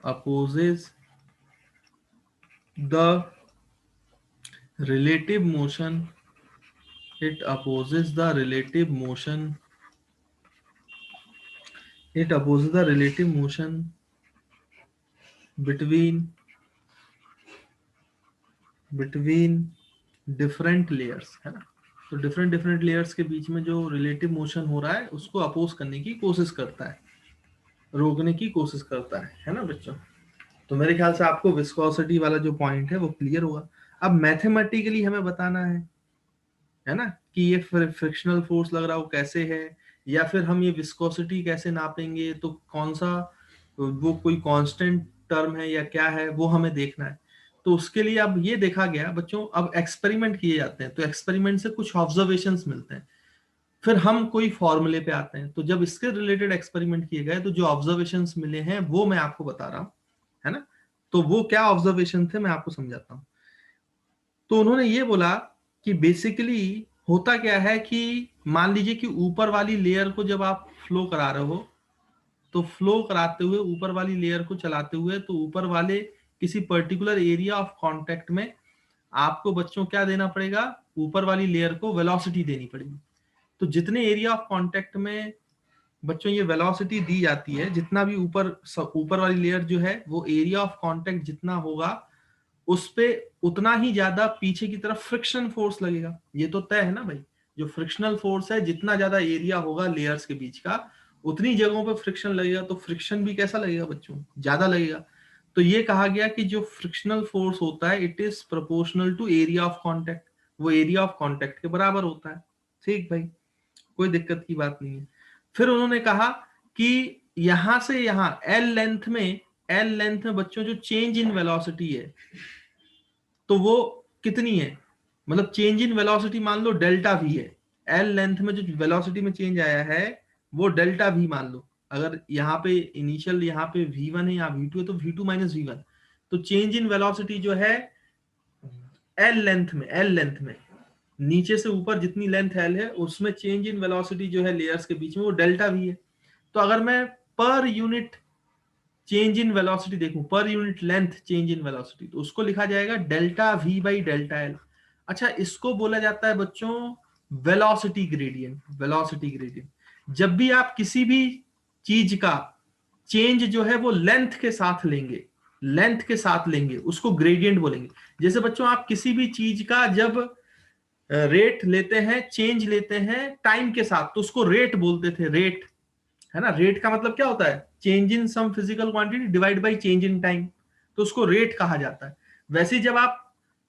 opposes the relative motion, it opposes the relative motion, it opposes the relative motion between, between different layers, है ना। तो डिफरेंट डिफरेंट लेयर्स के बीच में जो रिलेटिव मोशन हो रहा है उसको अपोज करने की कोशिश करता है, रोकने की कोशिश करता है ना बच्चों। तो मेरे ख्याल से आपको विस्कोसिटी वाला जो पॉइंट है वो क्लियर होगा। अब मैथमेटिकली हमें बताना है ना, कि ये फ्रिक्शनल फोर्स लग रहा हो कैसे है, या फिर हम ये विस्कोसिटी कैसे नापेंगे, तो कौन सा वो कोई कांस्टेंट टर्म है या क्या है वो हमें देखना है। तो उसके लिए अब ये देखा गया बच्चों, अब एक्सपेरिमेंट किए जाते हैं तो एक्सपेरिमेंट से कुछ ऑब्जर्वेशंस मिलते हैं, फिर हम कोई फॉर्मूले पे आते हैं। तो जब इसके रिलेटेड एक्सपेरिमेंट किए गए तो जो ऑब्जर्वेशंस मिले हैं वो मैं आपको बता रहा हूँ, है ना। तो वो क्या ऑब्जर्वेशन थे मैं आपको समझाता हूँ। तो उन्होंने ये बोला कि बेसिकली होता क्या है कि मान लीजिए कि ऊपर वाली लेयर को जब आप फ्लो करा रहे हो, तो फ्लो कराते हुए ऊपर वाली लेयर को चलाते हुए तो ऊपर वाले किसी पर्टिकुलर एरिया ऑफ कांटेक्ट में आपको बच्चों क्या देना पड़ेगा, ऊपर वाली लेयर को वेलोसिटी देनी पड़ेगी। तो जितने एरिया ऑफ कांटेक्ट में बच्चों ये वेलोसिटी दी जाती है, जितना भी ऊपर वाली लेयर जो है वो एरिया ऑफ कांटेक्ट जितना होगा उस पे उतना ही ज्यादा पीछे की तरफ फ्रिक्शन फोर्स लगेगा। ये तो तय है ना भाई, जो फ्रिक्शनल फोर्स है जितना ज्यादा एरिया होगा लेयर्स के बीच का उतनी जगहों पे फ्रिक्शन लगेगा, तो फ्रिक्शन भी कैसा लगेगा बच्चों, ज्यादा लगेगा। तो ये कहा गया कि जो फ्रिक्शनल फोर्स होता है it is proportional to area of contact, वो एरिया ऑफ कांटेक्ट के बराबर होता है। ठीक भाई, कोई दिक्कत की बात नहीं है। फिर उन्होंने कहा कि यहां से यहां एल लेंथ में, एल लेंथ में बच्चों जो चेंज इन वेलोसिटी है तो वो कितनी है, मतलब चेंज इन वेलोसिटी मान लो डेल्टा वी है, एल लेंथ में जो वेलोसिटी में चेंज आया है वो डेल्टा वी मान लो। अगर यहाँ पे इनिशियल यहाँ पे v1 है, यहाँ v2 है, तो v2 माइनस v1। तो चेंज इन वेलोसिटी जो है एल लेंथ में नीचे से ऊपर जितनी लेंथ एल है उसमें चेंज इन वेलोसिटी जो है लेयर्स के बीच में वो डेल्टा वी है। तो अगर मैं per unit change in velocity देखूं, per unit length change in velocity, तो उसको लिखा जाएगा delta V by delta L. अच्छा, इसको बोला जाता है बच्चों वेलोसिटी ग्रेडियंट। वेलोसिटी ग्रेडियंट जब भी आप किसी भी चीज का चेंज जो है वो लेंथ के साथ लेंगे, लेंथ के साथ लेंगे उसको ग्रेडियंट बोलेंगे। जैसे बच्चों आप किसी भी चीज का जब रेट लेते हैं, चेंज लेते हैं टाइम के साथ, तो उसको रेट बोलते थे, रेट, है ना। रेट का मतलब क्या होता है, change in some physical quantity divide by change in time, तो उसको रेट कहा जाता है। वैसे जब आप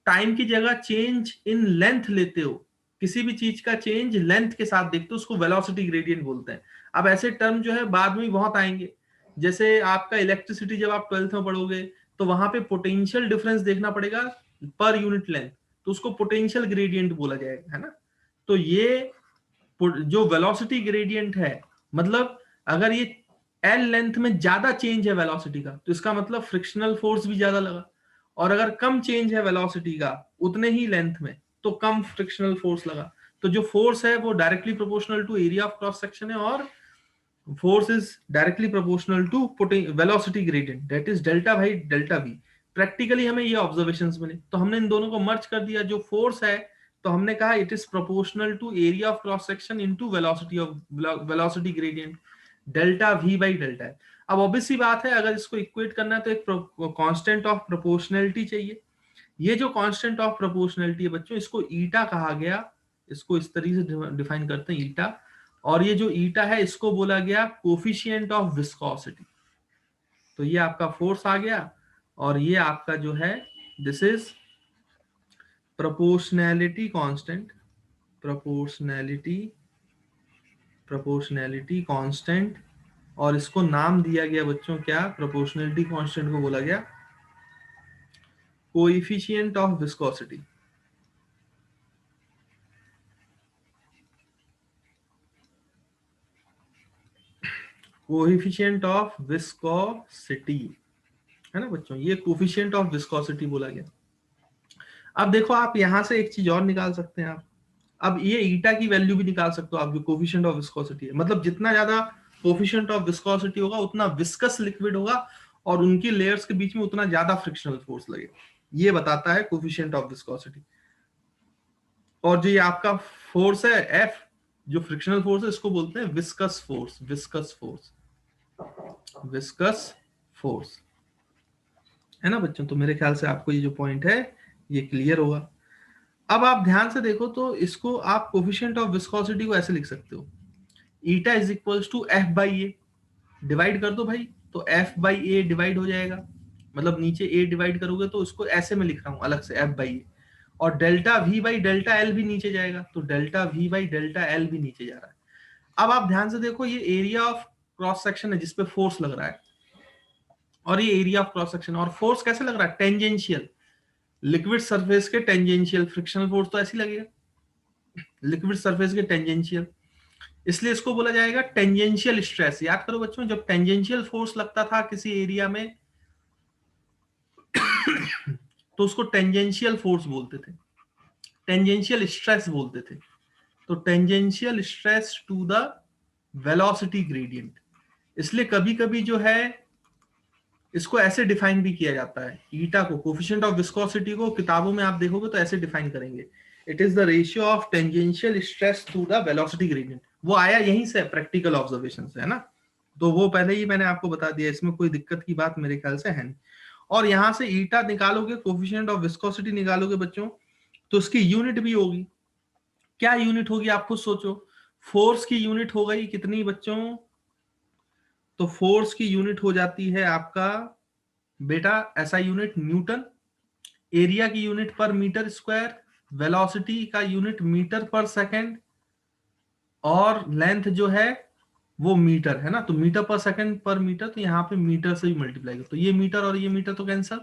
टाइम की जगह चेंज इन लेंथ लेते हो, किसी भी चीज का चेंज लेंथ के साथ देखते हो, उसको वेलोसिटी ग्रेडियंट बोलते हैं। अब ऐसे टर्म जो है बाद में बहुत आएंगे, जैसे आपका इलेक्ट्रिसिटी जब आप 12th में पढ़ोगे तो वहां पे पोटेंशियल डिफरेंस देखना पड़ेगा पर यूनिट लेंथ, तो उसको पोटेंशियल ग्रेडियंट बोला जाएगा, है ना। तो ये जो वेलोसिटी ग्रेडियंट है, मतलब अगर ये एल लेंथ में ज्यादा चेंज है वेलोसिटी का, तो इसका मतलब फ्रिक्शनल फोर्स भी ज्यादा लगा। और अगर कम चेंज है वेलोसिटी का उतने ही लेंथ में, तो कम फ्रिक्शनल फोर्स लगा। तो जो फोर्स है वो directly proportional to area of cross section है, और force is directly proportional to velocity gradient, that is delta by delta v। Practically हमें ये ऑब्जर्वेशंस मिले तो हमने इन दोनों को मर्ज कर दिया। जो फोर्स है तो हमने कहा it is proportional to area of cross section into velocity of velocity gradient, delta V by delta. अब ऑब्वियस सी बात है, अगर इसको इक्वेट करना है तो एक कांस्टेंट ऑफ प्रोपोर्शनलिटी चाहिए। ये जो कांस्टेंट ऑफ प्रोपोर्शनलिटी है बच्चों, इसको ईटा कहा गया। इसको इस तरीके से डिफाइन करते हैं, ईटा। और ये जो ईटा है इसको बोला गया कोफिशिएंट ऑफ विस्कोसिटी। तो ये आपका फोर्स आ गया, और ये आपका जो है this is proportionality constant, proportionality proportionality constant. और इसको नाम दिया गया बच्चों क्या, प्रोपोर्शनैलिटी कांस्टेंट को बोला गया coefficient of viscosity. Coefficient of viscosity, है ना बच्चों, ये कोफिशिएंट ऑफ विस्कोसिटी बोला गया। अब देखो आप यहां से एक चीज और निकाल सकते हैं आप। अब ये ईटा की वैल्यू भी निकाल सकते हो आप, जो कोफिशिएंट ऑफ विस्कोसिटी है। मतलब जितना ज्यादा कोफिशिएंट ऑफ विस्कोसिटी होगा उतना विस्कस लिक्विड होगा, और उनकी लेयर्स के बीच में उतना ज्यादा फ्रिक्शनल फोर्स लगेगा। ये बताता है कोफिशिएंट ऑफ विस्कोसिटी। और जो ये आपका फोर्स है एफ, जो फ्रिक्शनल फोर्स है, इसको बोलते हैं viscous force. Viscous force, viscous force, है ना बच्चों। तो मेरे ख्याल से आपको ये जो पॉइंट है ये क्लियर होगा। अब आप ध्यान से देखो तो इसको आप कोफिशिएंट ऑफ विस्कोसिटी को ऐसे लिख सकते हो, eta is equals to F by A. Divide कर दो भाई, तो एफ बाई ए डिवाइड हो जाएगा। मतलब नीचे ए डिवाइड करोगे तो इसको ऐसे में लिख रहा हूं अलग से, एफ बाई ए। और delta V by delta L भी नीचे जाएगा, तो delta V by delta L भी नीचे जा रहा है। अब आप ध्यान से देखो, ये एरिया ऑफ क्रॉस सेक्शन है जिसपे फोर्स लग रहा है, और ये एरिया ऑफ क्रॉस सेक्शन। और फोर्स कैसे लग रहा है, टेंजेंशियल, लिक्विड सरफेस के टेंजेंशियल। फ्रिक्शनल फोर्स तो ऐसे लगेगा लिक्विड सरफेस के टेंजेंशियल, इसलिए इसको बोला जाएगा टेंजेंशियल स्ट्रेस। याद करो बच्चों, जब टेंजेंशियल फोर्स लगता था किसी एरिया में तो उसको टेंजेंशियल फोर्स बोलते थे, टेंजेंशियल स्ट्रेस बोलते थे। तो tangential stress to the velocity gradient. इसलिए कभी कभी जो है इसको ऐसे डिफाइन भी किया जाता है, ईटा को, कोफिशिएंट ऑफ विस्कोसिटी को किताबों में आप देखोगे तो ऐसे डिफाइन करेंगे, it is the ratio of tangential stress to the velocity gradient. वो आया यहीं से, प्रैक्टिकल ऑब्जर्वेशन से, है ना। तो वो पहले ही मैंने आपको बता दिया, इसमें कोई दिक्कत की बात मेरे ख्याल से है नहीं। और यहां से ईटा निकालोगे, कोफिशिएंट ऑफ विस्कोसिटी निकालोगे बच्चों, तो उसकी यूनिट भी होगी। क्या यूनिट होगी आप खुद सोचो। फोर्स की यूनिट हो गई कितनी बच्चों, तो फोर्स की यूनिट हो जाती है आपका बेटा ऐसा यूनिट न्यूटन, एरिया की यूनिट पर मीटर स्क्वायर, वेलोसिटी का यूनिट मीटर पर सेकंड, और लेंथ जो है वो मीटर, है ना। तो मीटर पर सेकंड पर मीटर, तो यहाँ पे मीटर से भी मल्टीप्लाई करो, तो ये मीटर और ये मीटर तो कैंसल,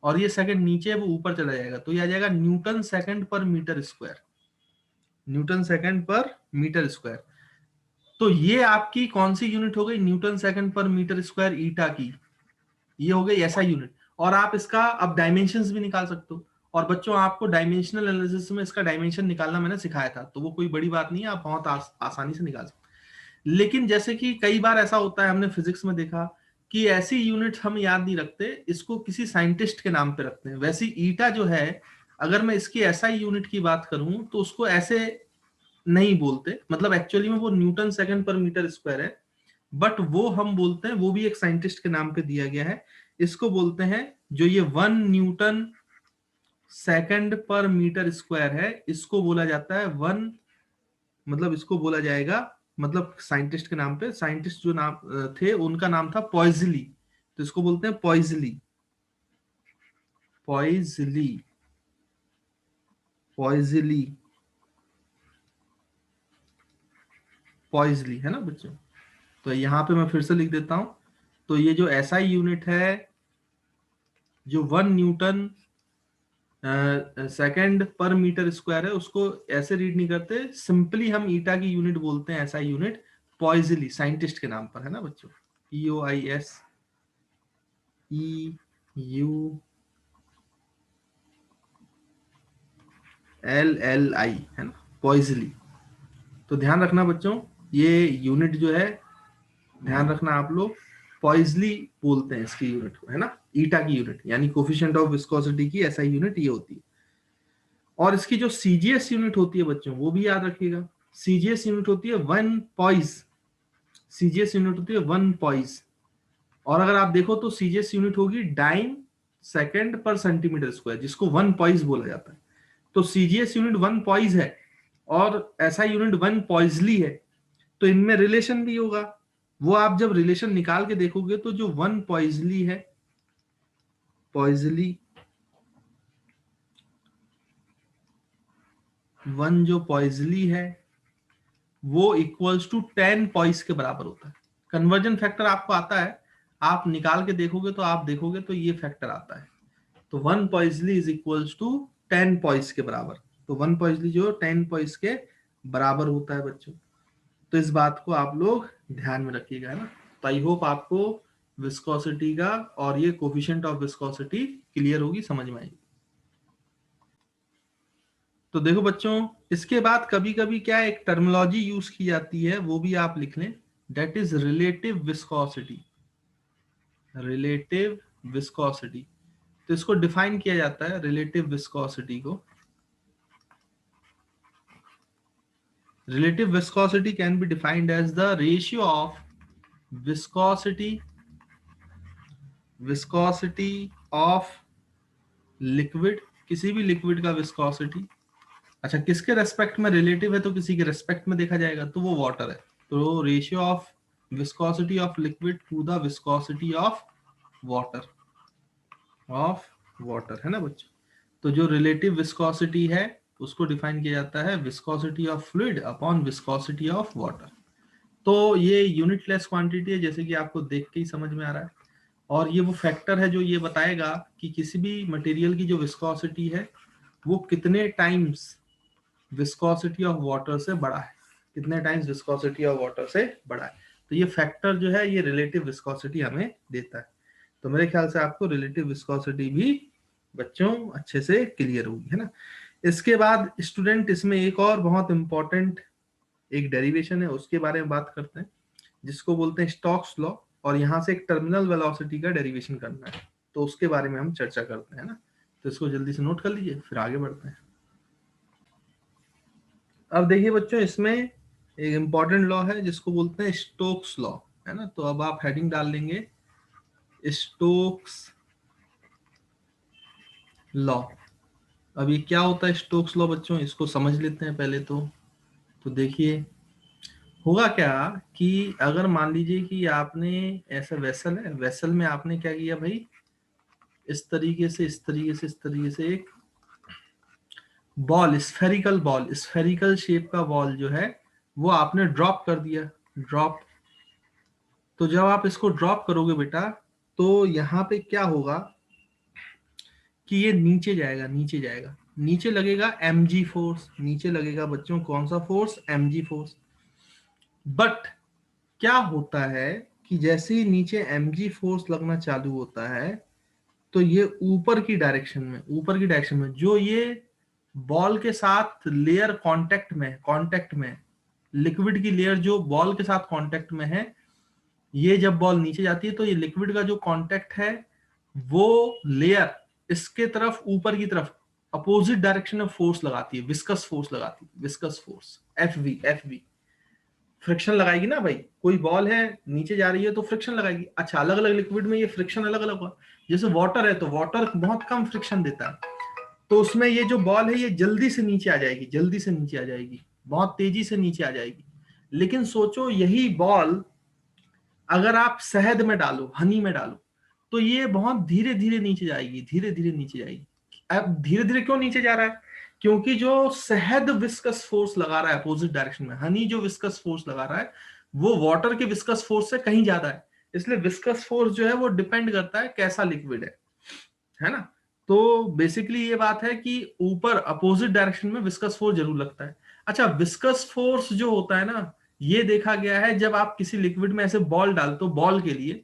और ये सेकंड नीचे है वो ऊपर चला जाएगा, तो ये आ जाएगा न्यूटन सेकंड पर मीटर स्क्वायर, न्यूटन सेकंड पर मीटर स्क्वायर। तो ये आपकी कौन सी यूनिट हो गई, न्यूटन सेकंड पर मीटर स्क्वायर ईटा की, ये हो गई ऐसा यूनिट। और आप इसका अब डायमेंशंस भी निकाल सकते हो, और बच्चों आपको डायमेंशनल एनालिसिस में इसका डायमेंशन निकालना मैंने सिखाया था, तो वो कोई बड़ी बात नहीं है, आप बहुत आसानी से निकाल सकते। लेकिन जैसे कि कई बार ऐसा होता है, हमने फिजिक्स में देखा कि ऐसी यूनिट हम याद नहीं रखते, इसको किसी साइंटिस्ट के नाम पे रखते हैं। वैसे ईटा जो है, अगर मैं इसकी एसआई यूनिट की बात करूं तो उसको ऐसे नहीं बोलते, मतलब एक्चुअली में वो न्यूटन सेकंड पर मीटर स्क्वायर है, बट वो हम बोलते हैं, वो भी एक साइंटिस्ट के नाम पे दिया गया है। इसको बोलते हैं, जो ये 1 न्यूटन सेकंड पर मीटर स्क्वायर है, इसको बोला जाता है वन, मतलब इसको बोला जाएगा, मतलब साइंटिस्ट के नाम पे, साइंटिस्ट जो नाम थे उनका नाम था पॉइजली, तो इसको बोलते हैं पॉइजली, पॉइजली, पॉइजली, पॉइजली, है ना बच्चों। तो यहाँ पे मैं फिर से लिख देता हूं, तो ये जो एसआई यूनिट है, जो 1 न्यूटन सेकंड पर मीटर स्क्वायर है, उसको ऐसे रीड नहीं करते, सिंपली हम ईटा की यूनिट बोलते हैं, एसआई यूनिट, पॉइजली, साइंटिस्ट के नाम पर, है ना बच्चों। POISEULLI, है ना, पॉइजली। तो ध्यान रखना बच्चों, ये यूनिट जो है, ध्यान रखना आप लोग, पॉइजली बोलते हैं इसकी यूनिट को, है ना, ईटा की यूनिट, यानी कोफिशिएंट ऑफ विस्कोसिटी की एसआई यूनिट ये होती है। और इसकी जो सीजीएस यूनिट होती है बच्चों, वो भी याद रखिएगा, सीजीएस यूनिट होती है 1 पॉइस, सीजीएस यूनिट होती है 1 पॉइस। और अगर आप देखो तो सीजीएस यूनिट होगी डाइन सेकंड पर सेंटीमीटर स्क्वायर, जिसको 1 पॉइस बोला जाता है। तो सीजीएस यूनिट 1 पॉइस है और ऐसा यूनिट 1 पॉइजली है, तो इनमें रिलेशन भी होगा। वो आप जब रिलेशन निकाल के देखोगे तो जो 1 पॉइजली है, पॉइजली 1 जो पॉइजली है, वो इक्वल्स टू 10 पॉइस के बराबर होता है। कन्वर्जन फैक्टर आपको आता है, आप निकाल के देखोगे तो आप देखोगे तो ये फैक्टर आता है। तो 1 पॉइजली इज इक्वल्स टू 10 पॉइस के बराबर। तो 1 पॉइजली जो 10 पॉइस के बराबर होता है बच्चों। तो इस बात को आप लोग ध्यान में रखिएगा, है ना। तो आई होप आपको विस्कोसिटी का और ये कोफिशिएंट ऑफ विस्कोसिटी क्लियर होगी, समझ में आएगी। तो देखो बच्चों, इसके बाद कभी कभी क्या एक टर्मिनोलॉजी यूज की जाती है, वो भी आप लिख लें, that is relative viscosity, relative viscosity. तो इसको डिफाइन किया जाता है, रिलेटिव विस्कोसिटी को, relative viscosity can be defined as the ratio of viscosity of liquid, किसी भी लिक्विड का विस्कोसिटी, अच्छा किसके रेस्पेक्ट में रिलेटिव है, तो किसी के रेस्पेक्ट में देखा जाएगा तो वो वाटर है। तो ratio of viscosity of liquid to the viscosity of water, है ना बच्चों। तो जो रिलेटिव विस्कोसिटी है उसको डिफाइन किया जाता है viscosity of fluid upon viscosity of water. तो ये यूनिटलेस क्वांटिटी है, जैसे कि आपको देख के ही समझ में आ रहा है। और ये वो फैक्टर है जो ये बताएगा कि किसी भी मटेरियल की जो विस्कोसिटी है वो कितने टाइम्स विस्कोसिटी ऑफ वाटर से बड़ा है, कितने टाइम्स विस्कोसिटी ऑफ वाटर से बड़ा है। तो ये फैक्टर जो है ये रिलेटिव विस्कोसिटी हमें देता है। तो मेरे ख्याल से आपको रिलेटिव विस्कोसिटी भी बच्चों अच्छे से क्लियर होगी, है ना। इसके बाद स्टूडेंट, इसमें एक और बहुत इंपॉर्टेंट एक डेरिवेशन है, उसके बारे में बात करते हैं, जिसको बोलते हैं स्टोक्स लॉ। और यहाँ से एक टर्मिनल वेलोसिटी का डेरिवेशन करना है, तो उसके बारे में हम चर्चा करते हैं ना। तो इसको जल्दी से नोट कर लीजिए, फिर आगे बढ़ते हैं। अब देखिए बच्चों, इसमें एक इंपॉर्टेंट लॉ है जिसको बोलते हैं स्टोक्स लॉ, है ना। तो अब आप हेडिंग डाल लेंगे स्टोक्स लॉ। अब ये क्या होता है स्टोक्स लॉ बच्चों, इसको समझ लेते हैं पहले तो देखिए होगा क्या कि अगर मान लीजिए कि आपने ऐसा वेसल है, वेसल में आपने क्या किया भाई, इस तरीके से इस तरीके से इस तरीके से एक बॉल, स्फेरिकल शेप का बॉल जो है वो आपने ड्रॉप कर दिया, ड्रॉप। तो जब आप इसको ड्रॉप करोगे बेटा, तो यहाँ पे क्या होगा कि ये नीचे जाएगा, नीचे जाएगा, नीचे लगेगा mg फोर्स, नीचे लगेगा बच्चों कौन सा फोर्स, mg फोर्स। बट क्या होता है कि जैसे ही नीचे mg फोर्स लगना चालू होता है, तो ये ऊपर की डायरेक्शन में जो ये बॉल के साथ लेयर कांटेक्ट में लिक्विड की लेयर जो बॉल के साथ कांटेक्ट में है, ये जब बॉल नीचे जाती है तो ये लिक्विड का जो कांटेक्ट है वो लेयर इसके तरफ ऊपर की तरफ अपोजिट डायरेक्शन में फोर्स लगाती है, viscous force F V friction लगाएगी ना भाई। कोई बॉल है नीचे जा रही है तो फ्रिक्शन लगाएगी। अच्छा, अलग अलग लिक्विड में ये फ्रिक्शन अलग अलग होगा। जैसे वाटर है तो वाटर बहुत कम फ्रिक्शन देता है, तो उसमें ये जो बॉल है ये जल्दी से नीचे आ जाएगी, बहुत तेजी से नीचे आ जाएगी। लेकिन सोचो यही बॉल अगर आप शहद में डालो, हनी में डालो, तो ये बहुत धीरे धीरे नीचे जाएगी। अब धीरे धीरे क्यों नीचे जा रहा है? क्योंकि जो शहद विस्कस फोर्स लगा रहा है अपोजिट डायरेक्शन में, हनी जो विस्कस फोर्स लगा रहा है वो वाटर के विस्कस फोर्स से कहीं ज्यादा है। इसलिए विस्कस फोर्स जो है वो डिपेंड करता है कैसा लिक्विड है ना। तो बेसिकली ये बात है कि ऊपर अपोजिट डायरेक्शन में विस्कस फोर्स जरूर लगता है। अच्छा, विस्कस फोर्स जो होता है ना, ये देखा गया है जब आप किसी लिक्विड में ऐसे बॉल डालते हो, बॉल के लिए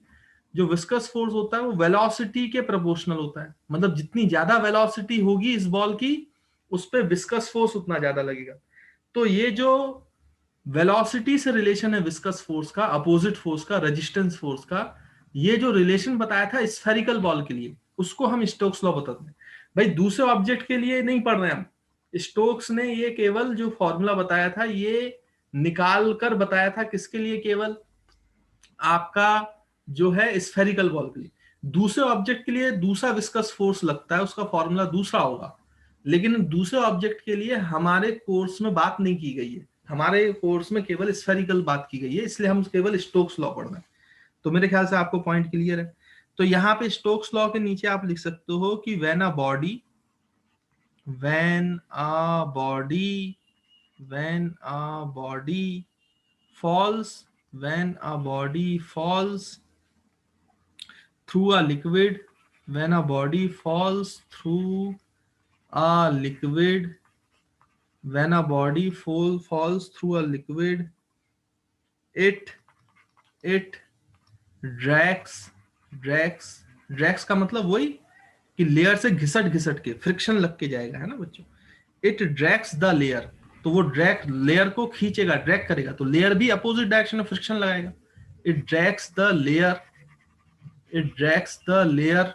जो विस्कस फोर्स होता है वो वेलोसिटी के प्रोपोर्शनल होता है। मतलब जितनी ज्यादा वेलोसिटी होगी इस बॉल की, उस पे विस्कस फोर्स उतना ज्यादा लगेगा। तो ये जो वेलोसिटी से रिलेशन है विस्कस फोर्स का, अपोजिट फोर्स का, रेजिस्टेंस फोर्स का, ये जो रिलेशन बताया था स्फेरिकल बॉल के लिए, उसको हम स्टोक्स लॉ बताते हैं। भाई दूसरे ऑब्जेक्ट के लिए नहीं पढ़ रहे हम। स्टोक्स ने ये केवल जो फॉर्मूला बताया था ये निकाल कर बताया था किसके लिए? केवल आपका जो है स्फेरिकल बॉल के लिए। दूसरे ऑब्जेक्ट के लिए दूसरा विस्कस फोर्स लगता है, उसका फॉर्मूला दूसरा होगा। लेकिन दूसरे ऑब्जेक्ट के लिए हमारे कोर्स में बात नहीं की गई है, हमारे कोर्स में केवल स्फेरिकल बात की गई है, इसलिए हम केवल स्टोक्स लॉ पढ़ रहे हैं। तो मेरे ख्याल से आपको पॉइंट क्लियर है। तो यहाँ पे स्टोक्स लॉ के नीचे आप लिख सकते हो कि when a body when a body falls when a body falls through a liquid when a body falls through a liquid when a body falls through a liquid, it it drags का मतलब वही कि लेयर से घिसट घिसट के फ्रिक्शन लग के जाएगा, है ना बच्चों। इट ड्रैक्स द लेयर, तो वो ड्रैग लेयर को खींचेगा, ड्रैग करेगा, तो लेयर भी अपोजिट डायरेक्शन में फ्रिक्शन लगाएगा। It drags the layer it drags the layer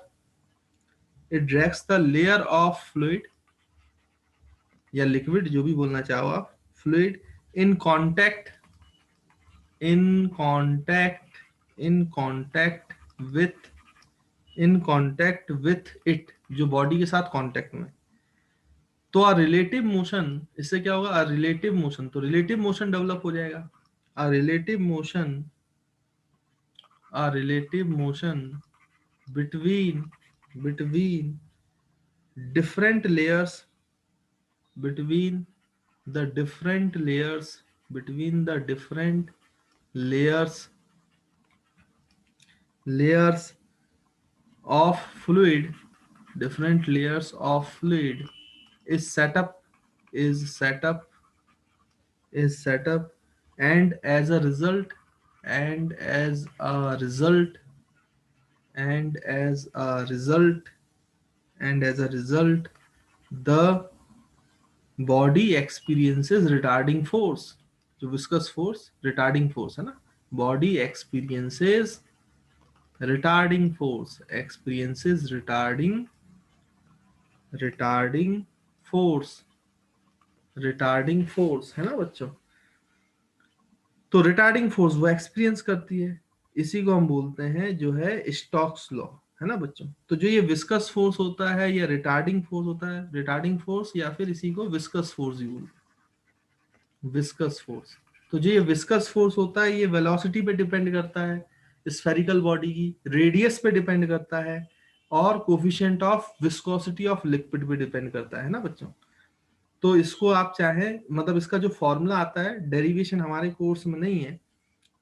it drags the layer of fluid या लिक्विड, जो भी बोलना चाहो आप, fluid in contact in contact in contact with in contact with it, जो बॉडी के साथ कॉन्टैक्ट में। तो अ रिलेटिव मोशन, इससे क्या होगा? अ रिलेटिव मोशन, तो रिलेटिव मोशन डेवलप हो जाएगा। अ relative motion between between different layers between the different layers between the different layers of fluid different layers of fluid is set up is set up is set up and as a result and as a result and as a result and as a result the body experiences retarding force, जो विस्कस फोर्स रिटार्डिंग फोर्स है ना, body experiences retarding force retarding force है ना बच्चों। तो रिटार्डिंग फोर्स वो एक्सपीरियंस करती है, इसी को हम बोलते हैं जो है स्टोक्स लॉ, है ना बच्चों। तो जो ये विस्कस फोर्स होता है या रिटार्डिंग फोर्स होता है, रिटार्डिंग फोर्स या फिर इसी को विस्कस फोर्स भी बोलते हैं, विस्कस फोर्स। तो जो ये विस्कस फोर्स होता है ये वेलोसिटी पे डिपेंड करता है, स्फेरिकल बॉडी की रेडियस पे डिपेंड करता है, और coefficient of viscosity of liquid पे डिपेंड करता है ना बच्चों। तो इसको आप चाहे, मतलब इसका जो फॉर्मूला आता है, डेरिवेशन हमारे कोर्स में नहीं है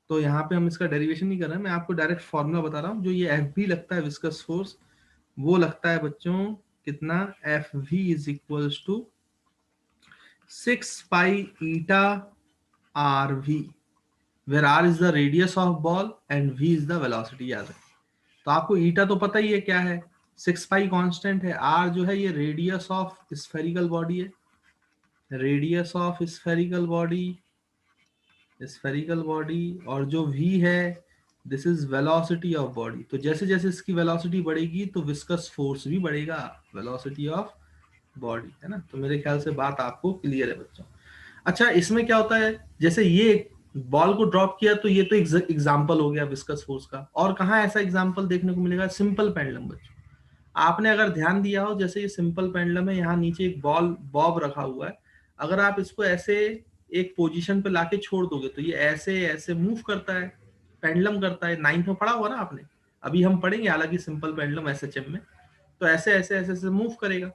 तो यहाँ पे हम इसका डेरिवेशन नहीं कर रहे हैं, मैं आपको डायरेक्ट फॉर्मूला बता रहा हूँ। जो ये एफ भी लगता है विस्कस फोर्स, वो लगता है बच्चों कितना, F V is equals to 6 pi eta R V, where R is the radius of ball and V is the velocity. याद है, तो आपको ईटा तो पता ही है क्या है, 6 पाई कांस्टेंट है, r जो है ये रेडियस ऑफ स्फेरिकल बॉडी है, radius of spherical body, spherical body, और जो v है this is velocity of body. तो जैसे जैसे इसकी वेलोसिटी बढ़ेगी तो विस्कस फोर्स भी बढ़ेगा, वेलोसिटी ऑफ बॉडी, है ना। तो मेरे ख्याल से बात आपको क्लियर है बच्चों। अच्छा, इसमें क्या होता है, जैसे ये बॉल को ड्रॉप किया तो ये तो एग्जाम्पल हो गया विस्कस फोर्स का, और कहाँ ऐसा एग्जाम्पल देखने को मिलेगा, सिंपल पेंडुलम बच्चों। आपने अगर ध्यान दिया हो, जैसे ये सिंपल पेंडुलम है, यहाँ नीचे एक बॉब रखा हुआ है, अगर आप इसको ऐसे एक पोजीशन पे लाके छोड़ दोगे तो ये ऐसे ऐसे मूव करता है, पेंडुलम करता है। 9th में पढ़ा हुआ ना आपने, अभी हम पढ़ेंगे हालांकि सिंपल पेंडुलम एसएचएम में। तो ऐसे ऐसे ऐसे ऐसे मूव करेगा,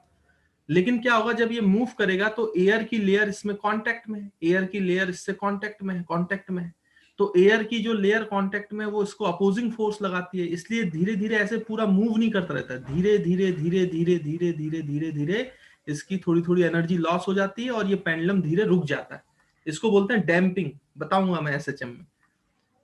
लेकिन क्या होगा जब ये मूव करेगा तो एयर की लेयर इसमें कांटेक्ट में है, एयर की लेयर इससे कांटेक्ट में है, कांटेक्ट में है। तो एयर की जो लेयर कांटेक्ट में है वो इसको अपोजिंग फोर्स लगाती है, इसलिए धीरे धीरे ऐसे पूरा मूव नहीं करता रहता है, धीरे धीरे धीरे धीरे धीरे धीरे धीरे धीरे इसकी थोड़ी थोड़ी एनर्जी लॉस हो जाती है और ये पेंडुलम धीरे रुक जाता है। इसको बोलते हैं डैम्पिंग, बताऊंगा मैं एसएचएम में।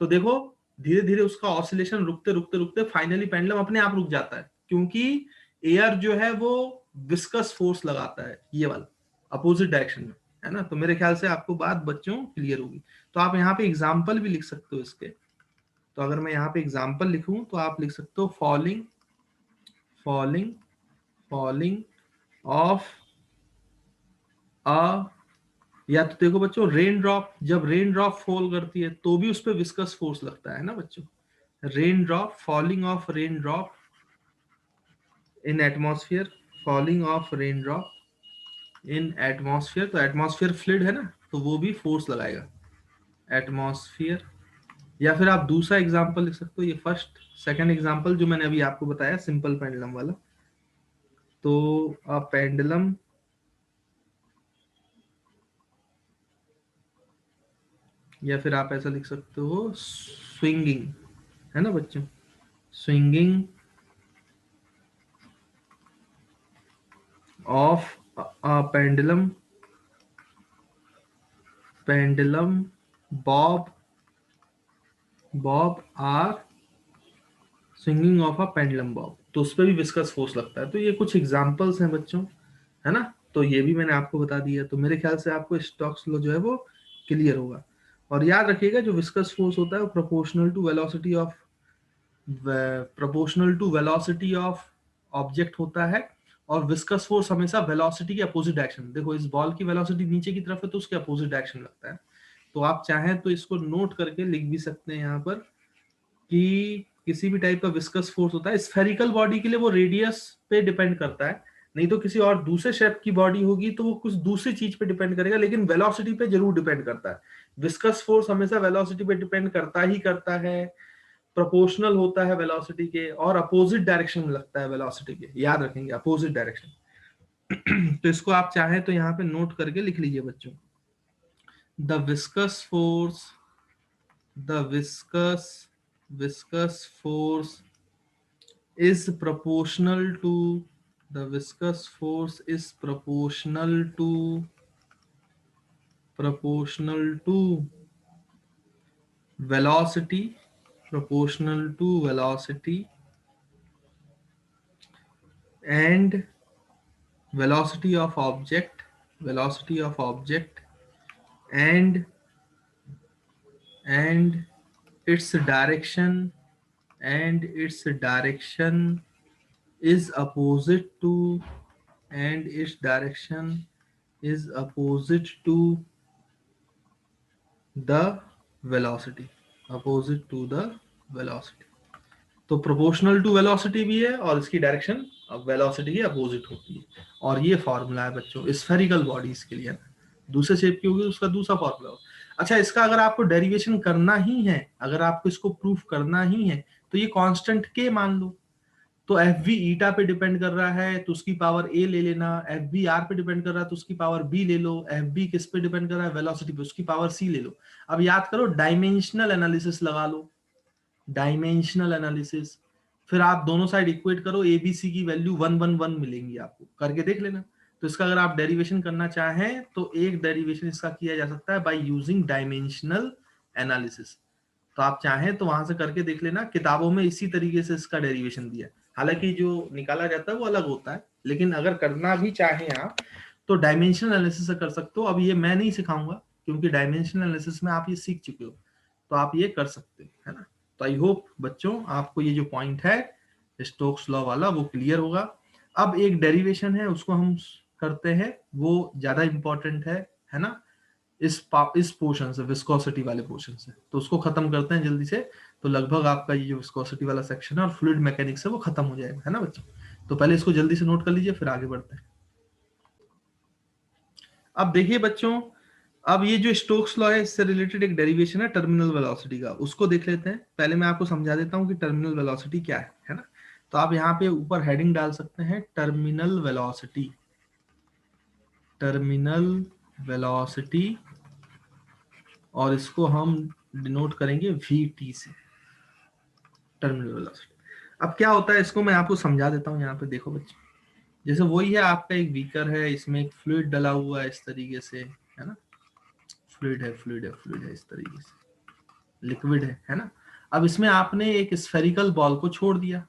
तो देखो धीरे धीरे उसका ऑसिलेशन रुकते रुकते रुकते फाइनली पेंडुलम अपने आप रुक जाता है, क्योंकि एयर जो है वो विस्कस फोर्स लगाता है ये वाला अपोजिट डायरेक्शन में, है ना। तो मेरे ख्याल से आपको बात बच्चों क्लियर होगी। तो आप यहाँ पे एग्जाम्पल भी लिख सकते हो इसके। तो अगर मैं यहाँ पे एग्जाम्पल लिखूं तो आप लिख सकते हो falling falling falling of a, या तो देखो बच्चों रेन ड्रॉप, जब रेन ड्रॉप फॉल करती है तो भी उस पर विस्कस फोर्स लगता है ना बच्चों। Rain drop, falling of rain drop in atmosphere, falling of rain drop in atmosphere, तो एटमॉस्फेयर फ्लूइड है ना, तो वो भी फोर्स लगाएगा एटमॉस्फेयर। या फिर आप दूसरा एग्जांपल लिख सकते हो, ये फर्स्ट सेकंड एग्जांपल जो मैंने अभी आपको बताया सिंपल पेंडुलम वाला। तो अ पेंडुलम या फिर आप ऐसा लिख सकते हो स्विंगिंग, है ना बच्चों, swinging of a pendulum, pendulum bob bob are swinging of a pendulum bob, तो उस पर भी विस्कस फोर्स लगता है। तो ये कुछ एग्जांपल्स हैं बच्चों, है ना। तो ये भी मैंने आपको बता दिया, तो मेरे ख्याल से आपको स्टोक्स लॉ जो है वो क्लियर होगा। और याद रखिएगा जो विस्कस फोर्स होता है वो proportional to velocity of object होता है, और विस्कस फोर्स हमेशा वेलोसिटी के अपोजिट डायरेक्शन, देखो इस बॉल की वेलोसिटी नीचे की तरफ है तो उसके अपोजिट डायरेक्शन लगता है। तो आप चाहें तो इसको नोट करके लिख भी सकते हैं यहाँ पर कि किसी भी टाइप का विस्कस फोर्स होता है स्फेरिकल बॉडी के लिए वो रेडियस पे डिपेंड करता है, नहीं तो किसी और दूसरे शेप की बॉडी होगी तो वो कुछ दूसरी चीज पे डिपेंड करेगा, लेकिन वेलोसिटी पे जरूर डिपेंड करता है। विस्कस फोर्स हमेशा वेलोसिटी पे डिपेंड करता ही करता है, प्रोपोर्शनल होता है वेलोसिटी के, और अपोजिट डायरेक्शन में लगता है वेलोसिटी के, याद रखेंगे अपोजिट डायरेक्शन। तो इसको आप चाहें तो यहाँ पे नोट करके लिख लीजिए बच्चों, the viscous force, the viscous force is proportional to, the viscous force is proportional to velocity, proportional to velocity and velocity of object, velocity of object and and its direction, and its direction is opposite to, and its direction is opposite to the velocity, opposite to the velocity। तो प्रोपोर्शनल टू वेलोसिटी भी है और इसकी डायरेक्शन वेलोसिटी के अपोजिट होती है। और ये फॉर्मूला है बच्चों स्फेरिकल बॉडीज के लिए, दूसरे शेप की होगी उसका दूसरा फॉर्मूला हो। अच्छा, इसका अगर आपको डेरिवेशन करना ही है, अगर आपको इसको प्रूफ करना ही है तो ये कांस्टेंट के मान लो। तो एफ बी ईटा पे डिपेंड कर रहा है तो उसकी पावर ए ले लेना, एफ बी आर पे डिपेंड कर रहा है तो उसकी पावर बी ले लो, एफ बी किस पे डिपेंड कर रहा है वेलोसिटी पे, उसकी पावर सी ले लो। अब याद करो डायमेंशनल एनालिसिस लगा लो, डायमेंशनल एनालिसिस, फिर आप दोनों साइड इक्वेट करो, एबीसी की वैल्यू 111 मिलेंगी, आपको करके देख लेना। तो इसका अगर आप डेरिवेशन करना चाहें तो एक डेरिवेशन इसका किया जा सकता है बाय यूजिंग डायमेंशनल एनालिसिस। तो आप चाहें तो वहां से करके देख लेना, किताबों में इसी तरीके से इसका डेरिवेशन दिया है। हालांकि जो निकाला जाता है वो अलग होता है, लेकिन अगर करना भी चाहें आप तो डायमेंशनल एनालिसिस से कर सकते हो। अब ये मैं नहीं सिखाऊंगा क्योंकि डायमेंशनल एनालिसिस में आप ये सीख चुके हो, तो आप ये कर सकते हो, है ना। तो आई होप बच्चों आपको ये जो पॉइंट है स्टोक्स लॉ वाला वो क्लियर होगा। अब एक डेरिवेशन है उसको हम करते हैं, वो ज्यादा इंपॉर्टेंट है ना, इस पोर्शन से, विस्कोसिटी वाले पोर्शन से, तो उसको खत्म करते हैं जल्दी से। तो लगभग आपका ये जो विस्कोसिटी वाला सेक्शन है और फ्लूइड मैकेनिक्स है वो खत्म हो जाएगा, है ना बच्चों। तो पहले इसको जल्दी से नोट कर लीजिए, फिर आगे बढ़ते हैं। अब देखिए बच्चों, अब ये जो स्टोक्स लॉ है इससे रिलेटेड एक डेरिवेशन है टर्मिनल वेलोसिटी का, उसको देख लेते हैं। पहले मैं आपको समझा देता हूं कि टर्मिनल वेलोसिटी क्या है ना। तो आप यहाँ पे ऊपर हेडिंग डाल सकते हैं टर्मिनल वेलोसिटी, टर्मिनल वेलोसिटी, और इसको हम डिनोट करेंगे VT से, टर्मिनल वेलोसिटी। अब क्या होता है इसको मैं आपको समझा देता हूँ। यहाँ पे देखो बच्चों, जैसे वही है आपका एक बीकर है, इसमें एक फ्लूइड डला हुआ है इस तरीके से, है ना। फ्लूइड है इस तरीके से, लिक्विड है ना। अब इसमें आपने एक स्फेरिकल बॉल को छोड़ दिया।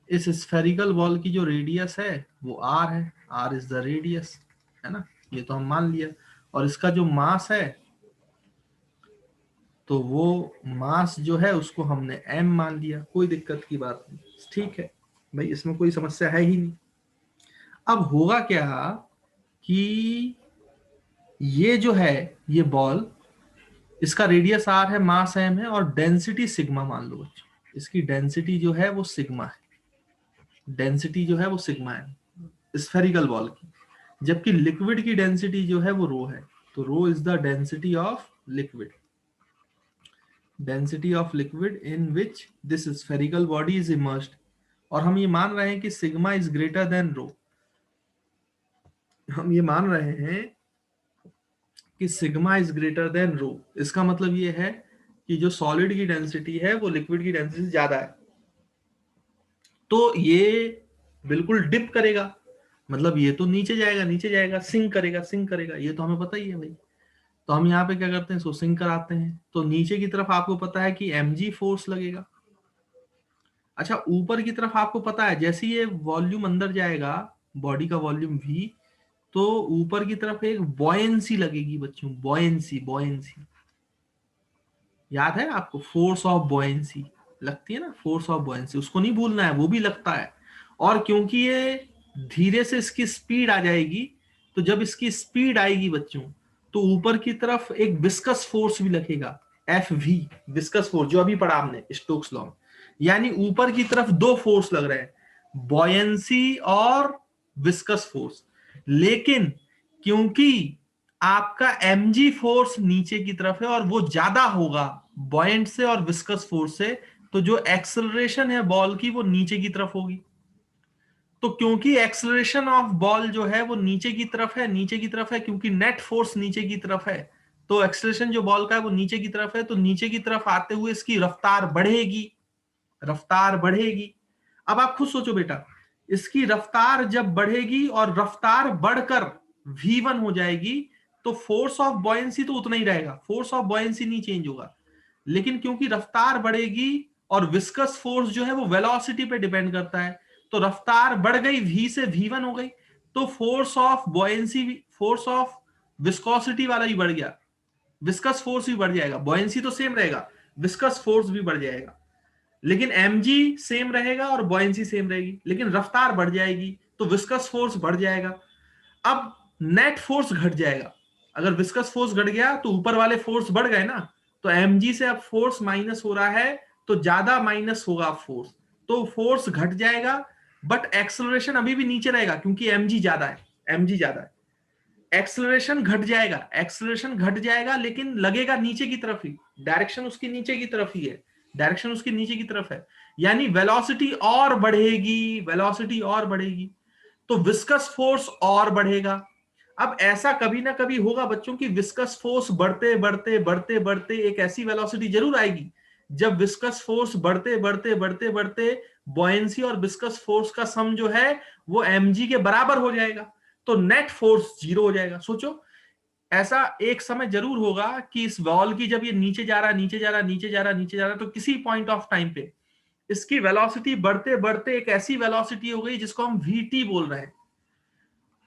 इस स्फेरिकल बॉल की जो रेडियस है वो R है, R इज द रेडियस, है ना, ये तो हम मान लिया। और इसका जो मास है तो वो मास जो है उसको हमने m मान लिया, कोई दिक्कत की बात नहीं, ठीक है भाई, इसमें कोई समस्या है ही नहीं। अब होगा क्या कि ये जो है ये बॉल, इसका रेडियस r है, मास m है, और डेंसिटी सिग्मा मान लो बच्चों। इसकी डेंसिटी जो है वो सिग्मा है, डेंसिटी जो है वो सिग्मा है स्फेरिकल बॉल की, जबकि लिक्विड की डेंसिटी जो है वो रो है। तो rho is the density of liquid, density of liquid in which this spherical body is immersed. और हम ये मान रहे हैं कि sigma is greater than rho, हम ये मान रहे हैं कि sigma is greater than rho. इसका मतलब ये है कि जो सॉलिड की डेंसिटी है वो लिक्विड की डेंसिटी से ज्यादा है, तो ये बिल्कुल डिप करेगा, मतलब ये तो नीचे जाएगा, नीचे जाएगा, सिंक करेगा, सिंक करेगा, ये तो हमें पता ही है भाई। तो हम यहाँ पे क्या करते हैं, सिंक कराते हैं। तो नीचे की तरफ आपको पता है कि mg फोर्स लगेगा। अच्छा, ऊपर की तरफ आपको पता है जैसे ये वॉल्यूम अंदर जाएगा, बॉडी का वॉल्यूम v, तो ऊपर की तरफ एक बॉयंसी लगेगी बच्चों, बॉयंसी, बॉयंसी याद है आपको, फोर्स ऑफ बॉयंसी लगती है ना, फोर्स ऑफ बॉयंसी, उसको नहीं भूलना है, वो भी लगता है। और क्योंकि ये धीरे से इसकी स्पीड आ जाएगी, तो जब इसकी स्पीड आएगी बच्चों तो ऊपर की तरफ एक विस्कस फोर्स भी लगेगा, FV, विस्कस फोर्स जो अभी पढ़ा हमने स्टोक्स लॉ में। यानी ऊपर की तरफ दो फोर्स लग रहे हैं, बॉयंसी और विस्कस फोर्स। लेकिन क्योंकि आपका mg फोर्स नीचे की तरफ है और वो ज्यादा होगा बॉयंट से और विस्कस फोर्स से, तो जो एक्सेलरेशन है बॉल की वो नीचे की तरफ होगी। तो क्योंकि एक्सेलरेशन ऑफ बॉल जो है वो नीचे की तरफ है, नीचे की तरफ है क्योंकि नेट फोर्स नीचे की तरफ है, तो एक्सेलरेशन जो बॉल का है वो नीचे की तरफ है, तो नीचे की तरफ आते हुए इसकी रफ्तार बढ़ेगी, रफ्तार बढ़ेगी। अब आप खुद सोचो बेटा, इसकी रफ्तार जब बढ़ेगी और रफ्तार बढ़कर v1 हो जाएगी, तो फोर्स ऑफ बॉयंसी तो उतना ही रहेगा, फोर्स ऑफ बॉयंसी नहीं चेंज होगा। लेकिन क्योंकि रफ्तार बढ़ेगी और विस्कस फोर्स जो है वो वेलोसिटी पे डिपेंड करता है, तो रफ्तार बढ़ गई, v से v1 हो गई, तो फोर्स ऑफ बॉयंसी भी, फोर्स ऑफ विस्कोसिटी वाला भी बढ़ गया, विस्कस फोर्स भी बढ़ जाएगा। बॉयंसी तो सेम रहेगा, विस्कस फोर्स भी बढ़ जाएगा, लेकिन mg सेम रहेगा और बॉयंसी सेम रहेगी, लेकिन रफ्तार बढ़ जाएगी तो विस्कस फोर्स बढ़ जाएगा। अब नेट फोर्स घट जाएगा, अगर विस्कस फोर्स घट गया तो ऊपर वाले फोर्स बढ़ गए ना, तो mg से अब फोर्स माइनस हो रहा है, तो ज्यादा माइनस होगा फोर्स, तो फोर्स घट जाएगा, बट एक्सेलरेशन अभी भी नीचे रहेगा क्योंकि mg ज्यादा है, mg ज्यादा है। एक्सेलरेशन घट जाएगा, एक्सेलरेशन घट जाएगा, लेकिन लगेगा नीचे की तरफ ही, डायरेक्शन उसकी नीचे की तरफ ही है, डायरेक्शन उसकी नीचे की तरफ है, यानी वेलोसिटी और बढ़ेगी, वेलोसिटी और बढ़ेगी, तो विस्कस फोर्स और बढ़ेगा। अब ऐसा कभी ना कभी होगा बच्चों की विस्कस फोर्स बढ़ते बढ़ते बढ़ते बढ़ते एक ऐसी वेलोसिटी जरूर आएगी जब विस्कस फोर्स बढ़ते बढ़ते बढ़ते बढ़ते बॉयंसी और विस्कस फोर्स का सम जो है वो mg के बराबर हो जाएगा, तो नेट फोर्स 0 हो जाएगा। सोचो, ऐसा एक समय जरूर होगा कि इस वॉल की जब ये नीचे जा रहा, नीचे जा रहा, नीचे जा रहा, नीचे जा रहा, तो किसी पॉइंट ऑफ टाइम पे इसकी वेलोसिटी बढ़ते बढ़ते एक ऐसी वेलोसिटी हो गई जिसको हम वीटी बोल रहे हैं।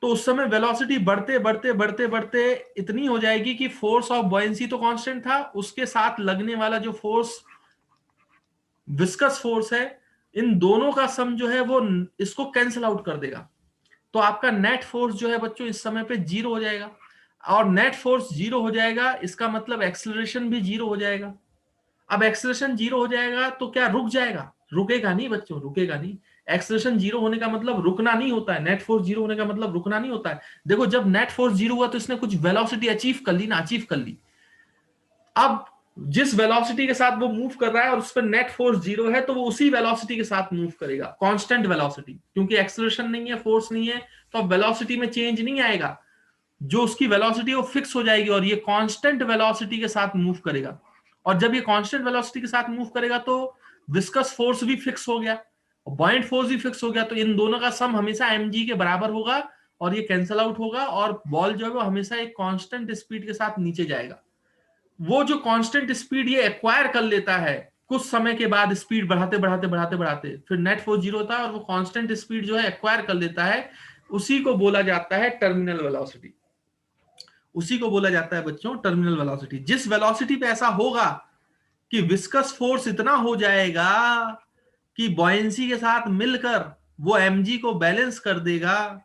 तो उस समय वेलोसिटी बढ़ते बढ़ते बढ़ते बढ़ते इतनी हो जाएगी कि फोर्स ऑफ बॉयंसी तो कांस्टेंट था, उसके साथ लगने वाला जो फोर्स विस्कस फोर्स है, इन दोनों का सम जो है वो इसको कैंसिल आउट कर देगा। तो आपका नेट फोर्स जो है बच्चों इस समय पे जीरो हो जाएगा, और नेट फोर्स जीरो हो जाएगा इसका मतलब एक्सेलरेशन भी जीरो हो जाएगा। अब एक्सेलरेशन जीरो हो जाएगा तो क्या रुक जाएगा? रुकेगा नहीं बच्चों, रुकेगा नहीं। एक्सेलरेशन जीरो होने का मतलब रुकना नहीं होता है, नेट फोर्स जीरो होने का मतलब रुकना नहीं होता है। देखो जब नेट फोर्स जीरो हुआ तो इसने कुछ वेलोसिटी अचीव कर ली ना, अचीव कर ली। अब जिस वेलोसिटी के साथ वो मूव कर रहा है और उस पर नेट फोर्स जीरो है, तो वो उसी वेलोसिटी के साथ मूव करेगा, कांस्टेंट वेलोसिटी, क्योंकि एक्सेलरेशन नहीं है, फोर्स नहीं है, तो अब वेलोसिटी में चेंज नहीं आएगा। जो उसकी वेलोसिटी वो फिक्स हो जाएगी और ये कांस्टेंट वेलोसिटी के साथ मूव करेगा। और जब ये कांस्टेंट वेलोसिटी के साथ मूव करेगा तो विस्कस फोर्स भी फिक्स हो गया और बॉइंट फोर्स भी फिक्स हो गया, तो इन दोनों का सम हमेशा mg के बराबर होगा और ये कैंसल आउट होगा और बॉल जो है वो हमेशा एक कांस्टेंट स्पीड के साथ नीचे जाएगा। वो जो कांस्टेंट स्पीड ये एक्वायर कर लेता है कुछ समय के बाद, स्पीड बढ़ाते बढ़ाते बढ़ाते बढ़ाते फिर नेट फोर्स जीरो होता है और वो कांस्टेंट स्पीड जो है एक्वायर कर लेता है, उसी को बोला जाता है टर्मिनल वेलोसिटी। उसी को बोला जाता है बच्चों टर्मिनल वेलोसिटी। जिस वेलोसिटी पे ऐसा होगा कि विस्कस फोर्स इतना हो जाएगा कि बॉयंसी के साथ मिलकर वो mg को बैलेंस कर देगा,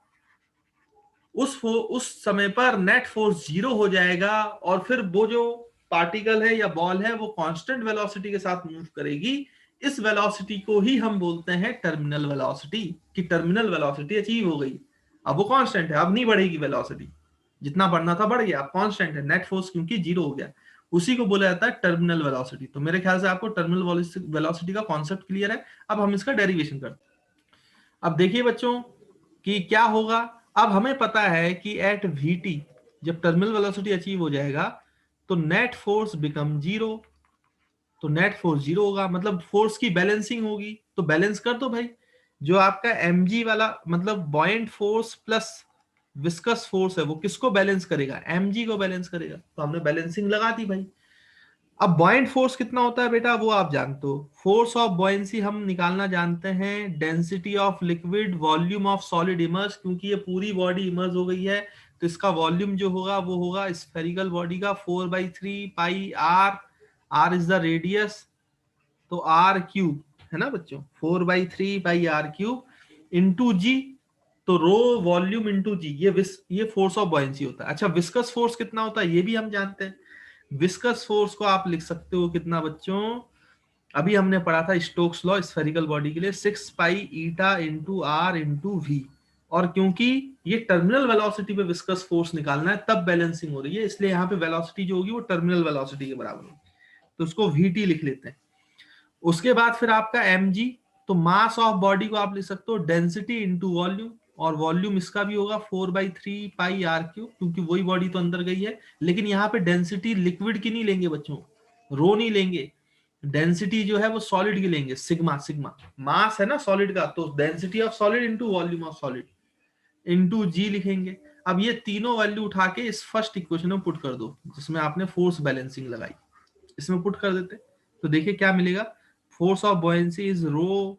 उस समय पर नेट फोर्स जीरो हो जाएगा और फिर वो जो पार्टिकल है या बॉल है वो कांस्टेंट वेलोसिटी के साथ मूव करेगी। इस वेलोसिटी को ही हम बोलते हैं टर्मिनल वेलोसिटी, कि टर्मिनल वेलोसिटी अचीव हो गई। अब वो कांस्टेंट है, अब नहीं बढ़ेगी वेलोसिटी, जितना बढ़ना था बढ़ गया, अब कांस्टेंट है, नेट फोर्स क्योंकि जीरो हो गया। उसी को बोला जाता है टर्मिनल वेलोसिटी। तो मेरे ख्याल से आपको टर्मिनल वेलोसिटी का कॉन्सेप्ट क्लियर है। अब हम इसका डेरिवेशन करते हैं। अब देखिए बच्चों कि क्या होगा। अब हमें पता है कि एट वीटी जब टर्मिनल वेलोसिटी अचीव हो जाएगा तो नेट फोर्स बिकम जीरो। तो नेट फोर्स जीरो होगा मतलब फोर्स की बैलेंसिंग होगी। तो बैलेंस कर दो भाई, जो आपका mg वाला मतलब buoyant force plus viscous force है वो किसको बैलेंस करेगा? mg को बैलेंस करेगा। तो हमने बैलेंसिंग लगा दी भाई। अब बॉयंट फोर्स कितना होता है बेटा वो आप जानते हो। फोर्स ऑफ बॉयंसी हम निकालना जानते हैं density of liquid volume of solid emerge, क्योंकि ये पूरी बॉडी इमर्ज हो गई है तो इसका वॉल्यूम जो होगा वो होगा स्फेरिकल बॉडी का 4/3 pi r. R is the radius, तो आर क्यूब है ना बच्चों, 4/3 pi r cube into g. तो रो वॉल्यूम इंटू जी, ये फोर्स ऑफ बॉयंसी होता है। अच्छा विस्कस फोर्स कितना होता है ये भी हम जानते हैं। विस्कस फोर्स को आप लिख सकते हो कितना बच्चों, अभी हमने पढ़ा था स्टोक्स लॉ स्फेरिकल बॉडी के लिए, 6 pi eta into r into v. और क्योंकि ये टर्मिनल वेलोसिटी पे विस्कस फोर्स निकालना है तब बैलेंसिंग हो रही है, इसलिए यहाँ पे वेलोसिटी जो होगी वो टर्मिनल वेलोसिटी के बराबर होगी, तो उसको वीटी लिख लेते हैं। उसके बाद फिर आपका mg, तो मास ऑफ बॉडी को आप लिख सकते हो डेंसिटी इंटू वॉल्यूम, और वॉल्यूम इसका भी होगा 4/3 पाई आर क्यूब, क्योंकि वही बॉडी तो अंदर गई है। लेकिन यहाँ पे डेंसिटी लिक्विड की नहीं लेंगे बच्चों, रो नहीं लेंगे, डेंसिटी जो है वो सॉलिड की लेंगे, सिग्मा। सिग्मा मास है ना सॉलिड का, तो density of solid into volume of solid into g लिखेंगे। अब ये तीनों वैल्यू उठा के इस फर्स्ट इक्वेशन में पुट कर दो जिसमें आपने फोर्स बैलेंसिंग लगाई, इसमें पुट कर देते। तो देखिए क्या मिलेगा, force of buoyancy is rho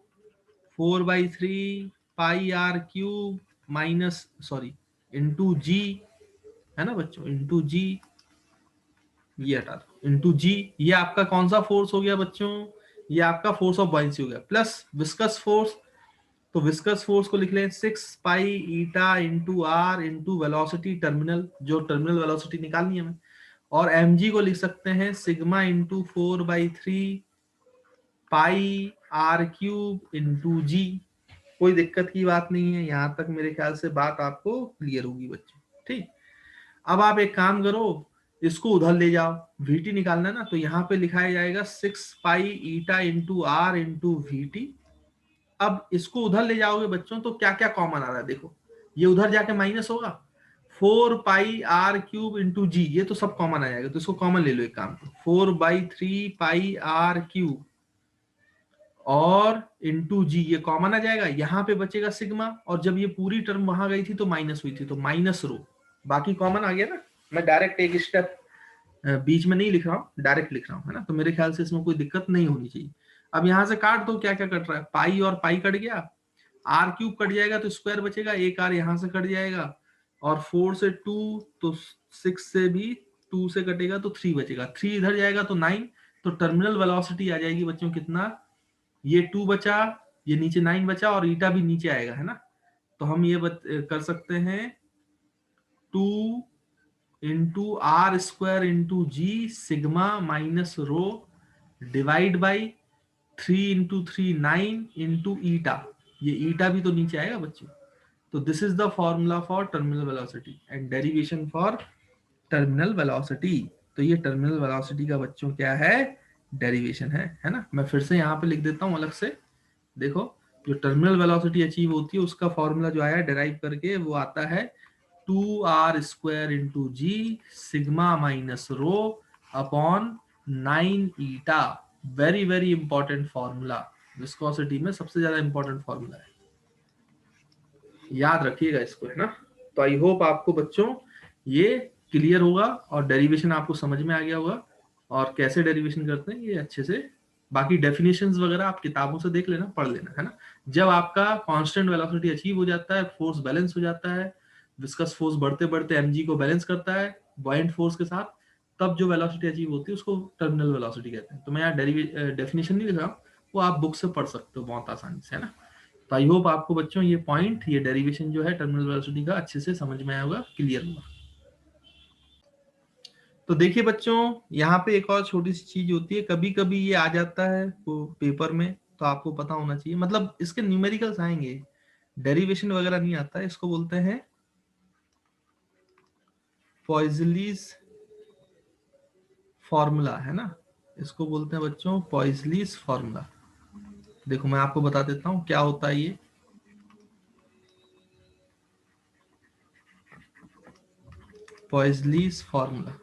4/3 pi r cube minus sorry into g, है ना बच्चों, इंटू जी, ये हटा दो इंटू जी। ये आपका कौन सा फोर्स हो गया बच्चों, ये आपका फोर्स ऑफ बॉयंसी हो गया, प्लस विस्कस फोर्स। तो विस्कस फोर्स को लिख लें 6 pi eta into r into velocity terminal, जो टर्मिनल वेलोसिटी निकालनी है हमें। और mg को लिख सकते हैं sigma into 4/3 pi r cube into g. कोई दिक्कत की बात नहीं है, यहां तक मेरे ख्याल से बात आपको क्लियर होगी बच्चों। ठीक, अब आप एक काम करो, इसको उधर ले जाओ, वीटी निकालना है ना, तो यहाँ पे लिखाया जाएगा 6 pi eta into r into v t. अब इसको उधर ले जाओगे बच्चों तो क्या क्या कॉमन आ रहा है देखो, ये उधर जाके माइनस होगा, 4 पाई आर क्यूब इंटू जी, ये तो सब कॉमन आ जाएगा, तो इसको कॉमन ले लो एक काम, 4/3 पाई आर क्यूब और इंटू जी, ये कॉमन आ जाएगा, यहाँ पे बचेगा सिग्मा, और जब ये पूरी टर्म वहां गई थी तो माइनस हुई थी, तो माइनस रो, बाकी कॉमन आ गया ना। मैं डायरेक्ट एक स्टेप बीच में नहीं लिख रहा हूँ, डायरेक्ट लिख रहा हूँ, है ना, तो मेरे ख्याल से इसमें कोई दिक्कत नहीं होनी चाहिए। अब यहां से काट दो, क्या क्या कट रहा है, पाई और पाई कट गया, आर क्यूब कट जाएगा तो स्क्वायर बचेगा, एक आर यहां से कट जाएगा, और 4 से 2 तो 6 से भी 2 से कटेगा तो 3 बचेगा, 3 इधर जाएगा तो 9, तो टर्मिनल वेलोसिटी आ जाएगी बच्चों कितना, ये 2 बचा, ये नीचे 9 बचा, और ईटा भी नीचे आएगा, है ना। तो हम ये कर सकते हैं 2 into R square into ji sigma minus rho divide by 3 into 3 9 into eta, ये ईटा भी तो नीचे आएगा बच्चों। तो this is the formula for terminal velocity and derivation for terminal velocity. तो ये टर्मिनल वेलोसिटी का बच्चों क्या है, डेरिवेशन है ना। मैं फिर से यहाँ पे लिख देता हूँ अलग से, देखो जो टर्मिनल वेलोसिटी अचीव होती है उसका फॉर्मूला जो आया डेराइव करके वो आता है 2r स्क्वायर इंटू जी sigma minus rho upon 9 eta. Very very important formula, viscosity में सबसे ज्यादा इंपॉर्टेंट फॉर्मूला है, याद रखिएगा इसको, है ना। तो आई होप आपको बच्चों ये क्लियर होगा और डेरिवेशन आपको समझ में आ गया होगा, और कैसे डेरिवेशन करते हैं ये अच्छे से। बाकी डेफिनेशंस वगैरह आप किताबों से देख लेना, पढ़ लेना, है ना। जब आपका कांस्टेंट वेलोसिटी अचीव हो जाता है, फोर्स बैलेंस हो जाता है, विस्कस फोर्स बढ़ते बढ़ते mg को बैलेंस करता है बॉयंट फोर्स के साथ, तब जो वेलोसिटी अचीव होती है उसको टर्मिनल वेलोसिटी कहते हैं। तो मैं यहाँ डेफिनेशन नहीं लिख रहा हूँ, वो आप बुक से पढ़ सकते हो बहुत आसानी से, है ना। तो आई होप आपको बच्चों ये पॉइंट, ये डेरिवेशन जो है टर्मिनल वेलोसिटी का अच्छे से समझ में आया होगा, क्लियर होगा। तो देखिए बच्चों यहाँ पे एक और छोटी सी चीज होती है, कभी कभी ये आ जाता है वो पेपर में, तो आपको पता होना चाहिए, मतलब इसके न्यूमेरिकल्स आएंगे, डेरिवेशन वगैरह नहीं आता है। इसको बोलते हैं पॉइजलीज फॉर्मूला, है ना। इसको बोलते हैं बच्चों पॉइजलीज फॉर्मूला। देखो मैं आपको बता देता हूँ क्या होता है ये। पॉइजलीज फॉर्मूला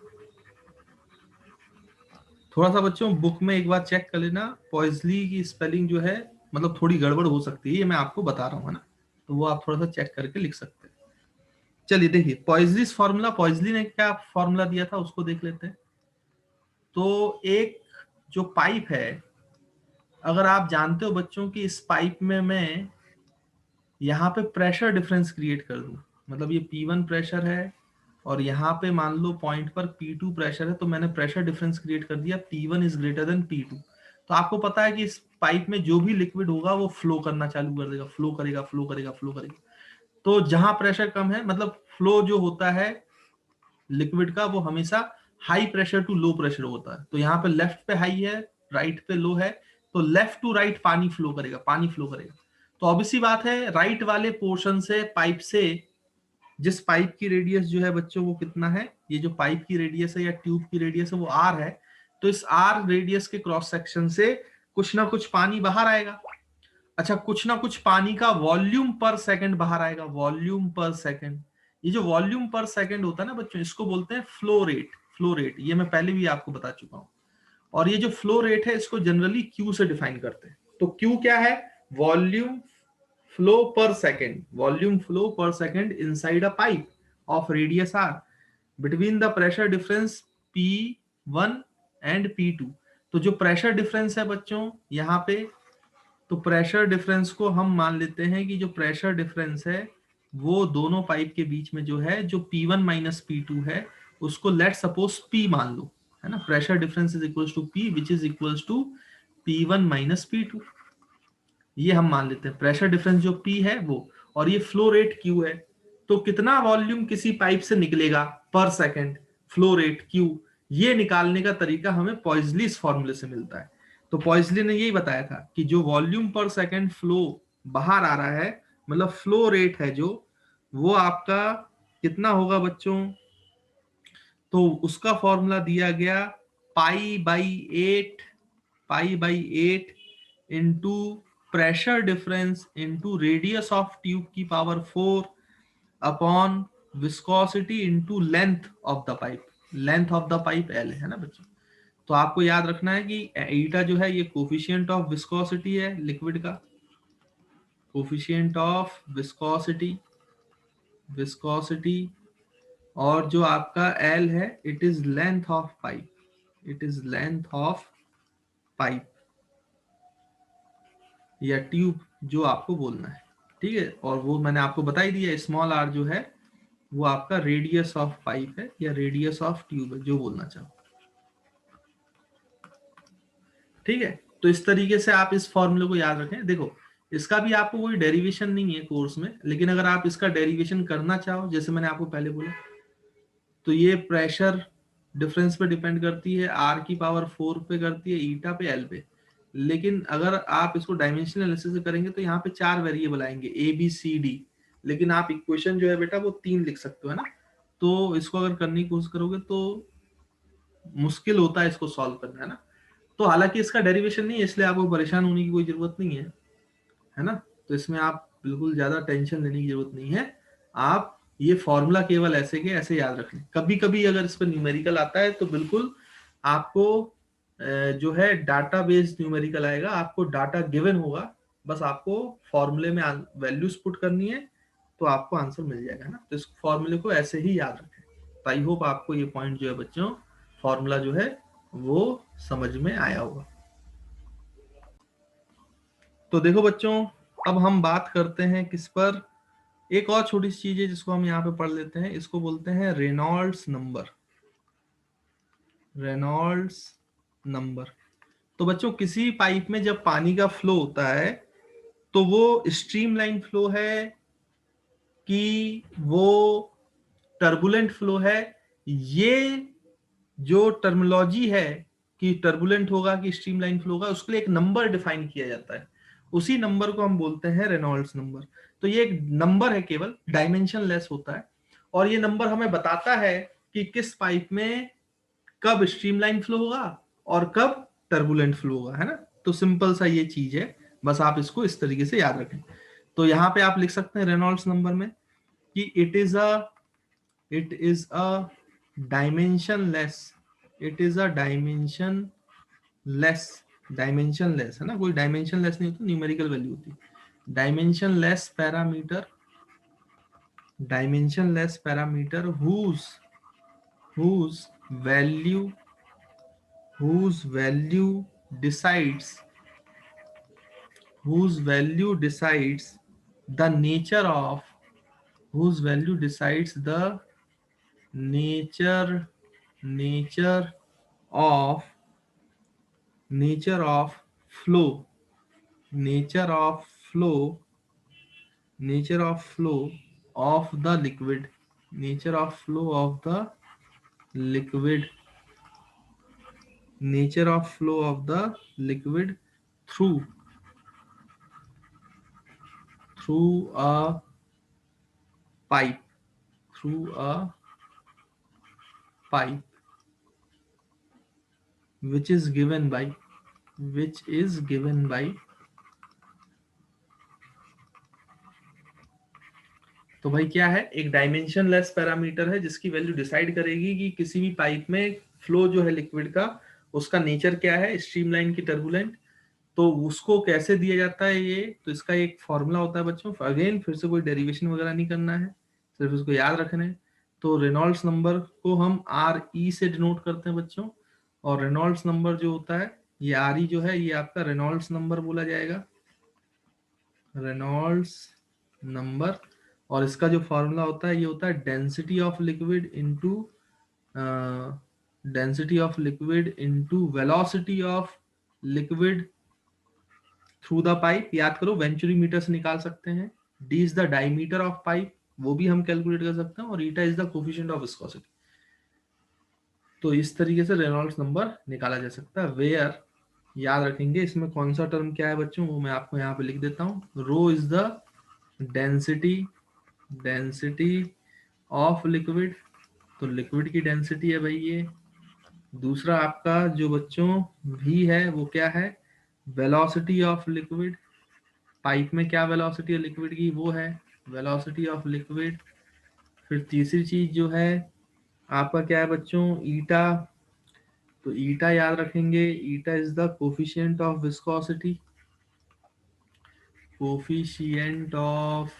थोड़ा सा बच्चों बुक में एक बार चेक कर लेना, पॉइजली की स्पेलिंग जो है मतलब थोड़ी गड़बड़ हो सकती है, ये मैं आपको बता रहा हूँ, है ना। तो वो आप थोड़ा सा चेक करके लिख सकते हैं। चलिए देखिए पॉइजलीज फॉर्मूला, पॉइजली ने क्या फॉर्मूला दिया था उसको देख लेते हैं। तो एक जो पाइप है, अगर आप जानते हो बच्चों कि इस पाइप में मैं यहाँ पे प्रेशर डिफरेंस क्रिएट कर दूं, मतलब ये P1 प्रेशर है और यहाँ पे मान लो पॉइंट पर P2 प्रेशर है, तो मैंने प्रेशर डिफरेंस क्रिएट कर दिया P1 is greater then P2। तो आपको पता है कि इस पाइप में जो भी लिक्विड होगा वो फ्लो करना चालू कर देगा, फ्लो करेगा फ्लो करेगा फ्लो करेगा। तो जहां प्रेशर कम है, मतलब फ्लो जो होता है लिक्विड का वो हमेशा high pressure to low pressure होता है। तो यहाँ पे लेफ्ट पे हाई है, राइट पे लो है, तो लेफ्ट टू राइट पानी फ्लो करेगा, पानी फ्लो करेगा। तो ऑब्वियसली बात है राइट वाले पोर्शन से पाइप से, जिस पाइप की रेडियस जो है बच्चों वो कितना है, ये जो पाइप की रेडियस है या ट्यूब की रेडियस है वो आर है, तो इस आर रेडियस के क्रॉस सेक्शन से कुछ ना कुछ पानी बाहर आएगा। अच्छा, कुछ ना कुछ पानी का वॉल्यूम पर सेकंड बाहर आएगा, वॉल्यूम पर सेकंड। ये जो वॉल्यूम पर सेकंड होता है ना बच्चों, इसको बोलते हैं फ्लो रेट। फ्लो रेट ये मैं पहले भी आपको बता चुका हूं। और ये जो फ्लो रेट है इसको जनरली क्यू से डिफाइन करते हैं। तो क्यू क्या है, volume flow per second, volume flow per second inside a pipe of radius R between the pressure difference P1 and P2। तो जो प्रेशर डिफरेंस है बच्चों यहाँ पे, तो प्रेशर डिफरेंस को हम मान लेते हैं कि जो प्रेशर डिफरेंस है वो दोनों पाइप के बीच में जो है, जो P1 माइनस P2 है उसको लेट सपोज P मान लो, है ना। Pressure difference is equals to P which is equals to P1 minus P2, ये हम मान लेते हैं प्रेशर डिफरेंस जो P है वो, और ये फ्लो रेट Q है। तो कितना वॉल्यूम किसी पाइप से निकलेगा पर सेकंड, फ्लो रेट Q, ये निकालने का तरीका हमें पॉइजलीज फॉर्मूले से मिलता है। तो पॉइजली ने यही बताया था कि जो वॉल्यूम पर सेकंड फ्लो बाहर आ रहा है, मतलब फ्लो रेट है जो, वो आपका कितना होगा बच्चों, तो उसका फॉर्मूला दिया गया pi by 8 into pressure difference into radius of tube की power 4 upon viscosity into length of the pipe. Length of the pipe L है ना बच्चों। तो आपको याद रखना है कि ईटा जो है ये कोफिशिएंट ऑफ विस्कोसिटी है लिक्विड का, कोफिशिएंट ऑफ विस्कोसिटी, विस्कोसिटी, और जो आपका L है it is length of pipe, it is length of pipe. या ट्यूब, जो आपको बोलना है, ठीक है। और वो मैंने आपको बता ही दिया, स्मॉल आर जो है वो आपका रेडियस ऑफ पाइप है या रेडियस ऑफ ट्यूब है, जो बोलना चाहो, ठीक है। तो इस तरीके से आप इस फॉर्मूले को याद रखें। देखो, इसका भी आपको कोई डेरिवेशन नहीं है कोर्स में, लेकिन अगर आप इसका डेरिवेशन करना चाहो, जैसे मैंने आपको पहले बोला, तो ये प्रेशर डिफरेंस पे डिपेंड करती है, आर की पावर 4 पे करती है, ईटा पे, एल पे। लेकिन अगर आप इसको डायमेंशनल एनालिसिस से करेंगे तो यहाँ पे 4 वेरिएबल आएंगे, ए बी सी डी। लेकिन आप इक्वेशन जो है बेटा वो 3 लिख सकते हो, है ना। तो इसको अगर करने की कोशिश करोगे तो मुश्किल होता है इसको सॉल्व करना, है ना। तो हालांकि इसका डेरिवेशन नहीं है, इसलिए आपको परेशान होने की कोई जरूरत नहीं है ना। तो इसमें आप बिल्कुल ज्यादा टेंशन लेने की जरूरत नहीं है। आप ये फॉर्मूला केवल ऐसे के ऐसे याद रखें। कभी कभी अगर इस पर न्यूमेरिकल आता है तो बिल्कुल आपको जो है डाटा बेस्ड न्यूमेरिकल आएगा, आपको डाटा गिवन होगा, बस आपको फॉर्मूले में वैल्यूज पुट करनी है तो आपको आंसर मिल जाएगा, ना। तो इस फॉर्मूले को ऐसे ही याद रखें। तो आई होप आपको ये पॉइंट जो है बच्चों, फॉर्मूला जो है वो समझ में आया होगा। तो देखो बच्चों, अब हम बात करते हैं किस पर, एक और छोटी सी चीज है जिसको हम यहाँ पे पढ़ लेते हैं, इसको बोलते हैं रेनॉल्ड्स नंबर। Reynolds number. तो बच्चों, किसी पाइप में जब पानी का फ्लो होता है तो वो स्ट्रीमलाइन फ्लो है कि वो टर्बुलेंट फ्लो है, ये जो टर्मिनोलॉजी है कि टर्बुलेंट होगा कि स्ट्रीमलाइन फ्लो होगा, उसके लिए एक नंबर डिफाइन किया जाता है। उसी नंबर को हम बोलते हैं रेनॉल्ड्स नंबर। तो ये एक नंबर है, केवल डायमेंशन लेस होता है, और ये नंबर हमें बताता है कि किस पाइप में कब स्ट्रीमलाइन फ्लो होगा और कब टर्बुलेंट फ्लो होगा, है ना। तो सिंपल सा ये चीज है, बस आप इसको इस तरीके से याद रखें। तो यहाँ पे आप लिख सकते हैं रेनॉल्ड्स नंबर में कि it is a dimensionless, it is a dimensionless, dimensionless है ना, कोई डायमेंशनलेस नहीं होती, न्यूमेरिकल वैल्यू होती, dimensionless parameter, dimensionless parameter whose value whose value decides whose value decides the nature of whose value decides the nature nature of nature of flow nature of flow nature of flow of the liquid nature of flow of the liquid nature of flow of the liquid through a pipe through a pipe which is given by तो भाई क्या है, एक डायमेंशन लेस पैरामीटर है जिसकी वैल्यू डिसाइड करेगी कि किसी भी पाइप में फ्लो जो है लिक्विड का, उसका नेचर क्या है, स्ट्रीमलाइन की टर्बुलेंट। तो उसको कैसे दिया जाता है ये, तो इसका एक फॉर्मूला होता है बच्चों, अगेन फिर से कोई डेरिवेशन वगैरह नहीं करना है, सिर्फ इसको याद रखना है। तो रेनॉल्ड्स नंबर को हम आर ई से डिनोट करते हैं बच्चों, और रेनॉल्ड्स नंबर जो होता है, ये आर ई जो है ये आपका रेनॉल्ड्स नंबर बोला जाएगा, रेनॉल्ड्स नंबर। और इसका जो फॉर्मूला होता है ये होता है density of liquid into velocity of liquid through the pipe. याद करो, वेंचुरी मीटर से निकाल सकते हैं। D is the diameter of pipe, वो भी हम कैलकुलेट कर सकते हैं, और eta is the coefficient of viscosity. तो इस तरीके से रेनॉल्ड्स नंबर निकाला जा सकता है। वेयर, याद रखेंगे इसमें कौन सा टर्म क्या है बच्चों, वो मैं आपको यहाँ पे लिख देता हूँ। Rho is the density density of liquid, तो लिक्विड की डेंसिटी है भाई ये। दूसरा आपका जो बच्चों भी है वो क्या है, वेलोसिटी ऑफ लिक्विड, पाइप में क्या वेलोसिटी है लिक्विड की, वो है वेलोसिटी ऑफ लिक्विड। फिर तीसरी चीज जो है आपका क्या है बच्चों, ईटा। तो ईटा याद रखेंगे, eta is the coefficient of viscosity, coefficient of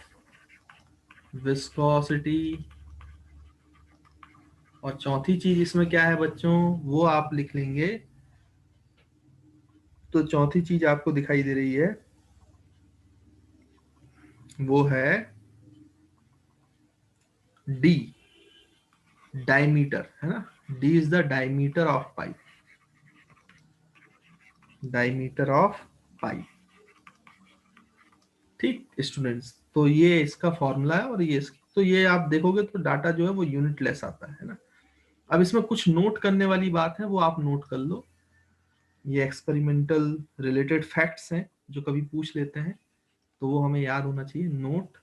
viscosity. और चौथी चीज इसमें क्या है बच्चों, वो आप लिख लेंगे। तो चौथी चीज आपको दिखाई दे रही है, वो है डी, डायमीटर, है ना। D is the diameter of pipe, diameter of pipe. ठीक स्टूडेंट्स, तो ये इसका फॉर्मूला है, और ये तो ये आप देखोगे तो डाटा जो है वो यूनिट लेस आता है ना। अब इसमें कुछ नोट करने वाली बात है, वो आप नोट कर लो। ये एक्सपेरिमेंटल रिलेटेड फैक्ट्स हैं जो कभी पूछ लेते हैं, तो वो हमें याद होना चाहिए। नोट,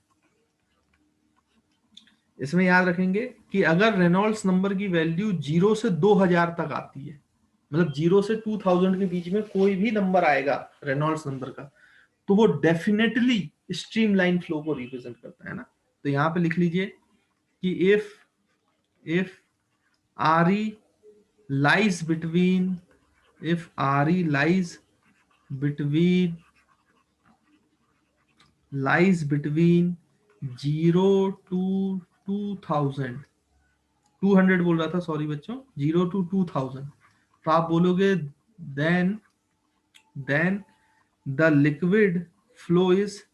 इसमें याद रखेंगे कि अगर रेनॉल्ड्स नंबर की वैल्यू 0 से 2000 तक आती है, मतलब 0 से 2000 के बीच में कोई भी नंबर आएगा रेनॉल्ड्स नंबर का, तो वो डेफिनेटली स्ट्रीमलाइन फ्लो को रिप्रेजेंट करता है ना। तो यहां पे लिख लीजिए कि if RE lies between, if RE between lies between 0 to 2000, 200 बोल रहा था, सॉरी बच्चों, 0 to 2000, तो आप बोलोगे then the liquid flow is,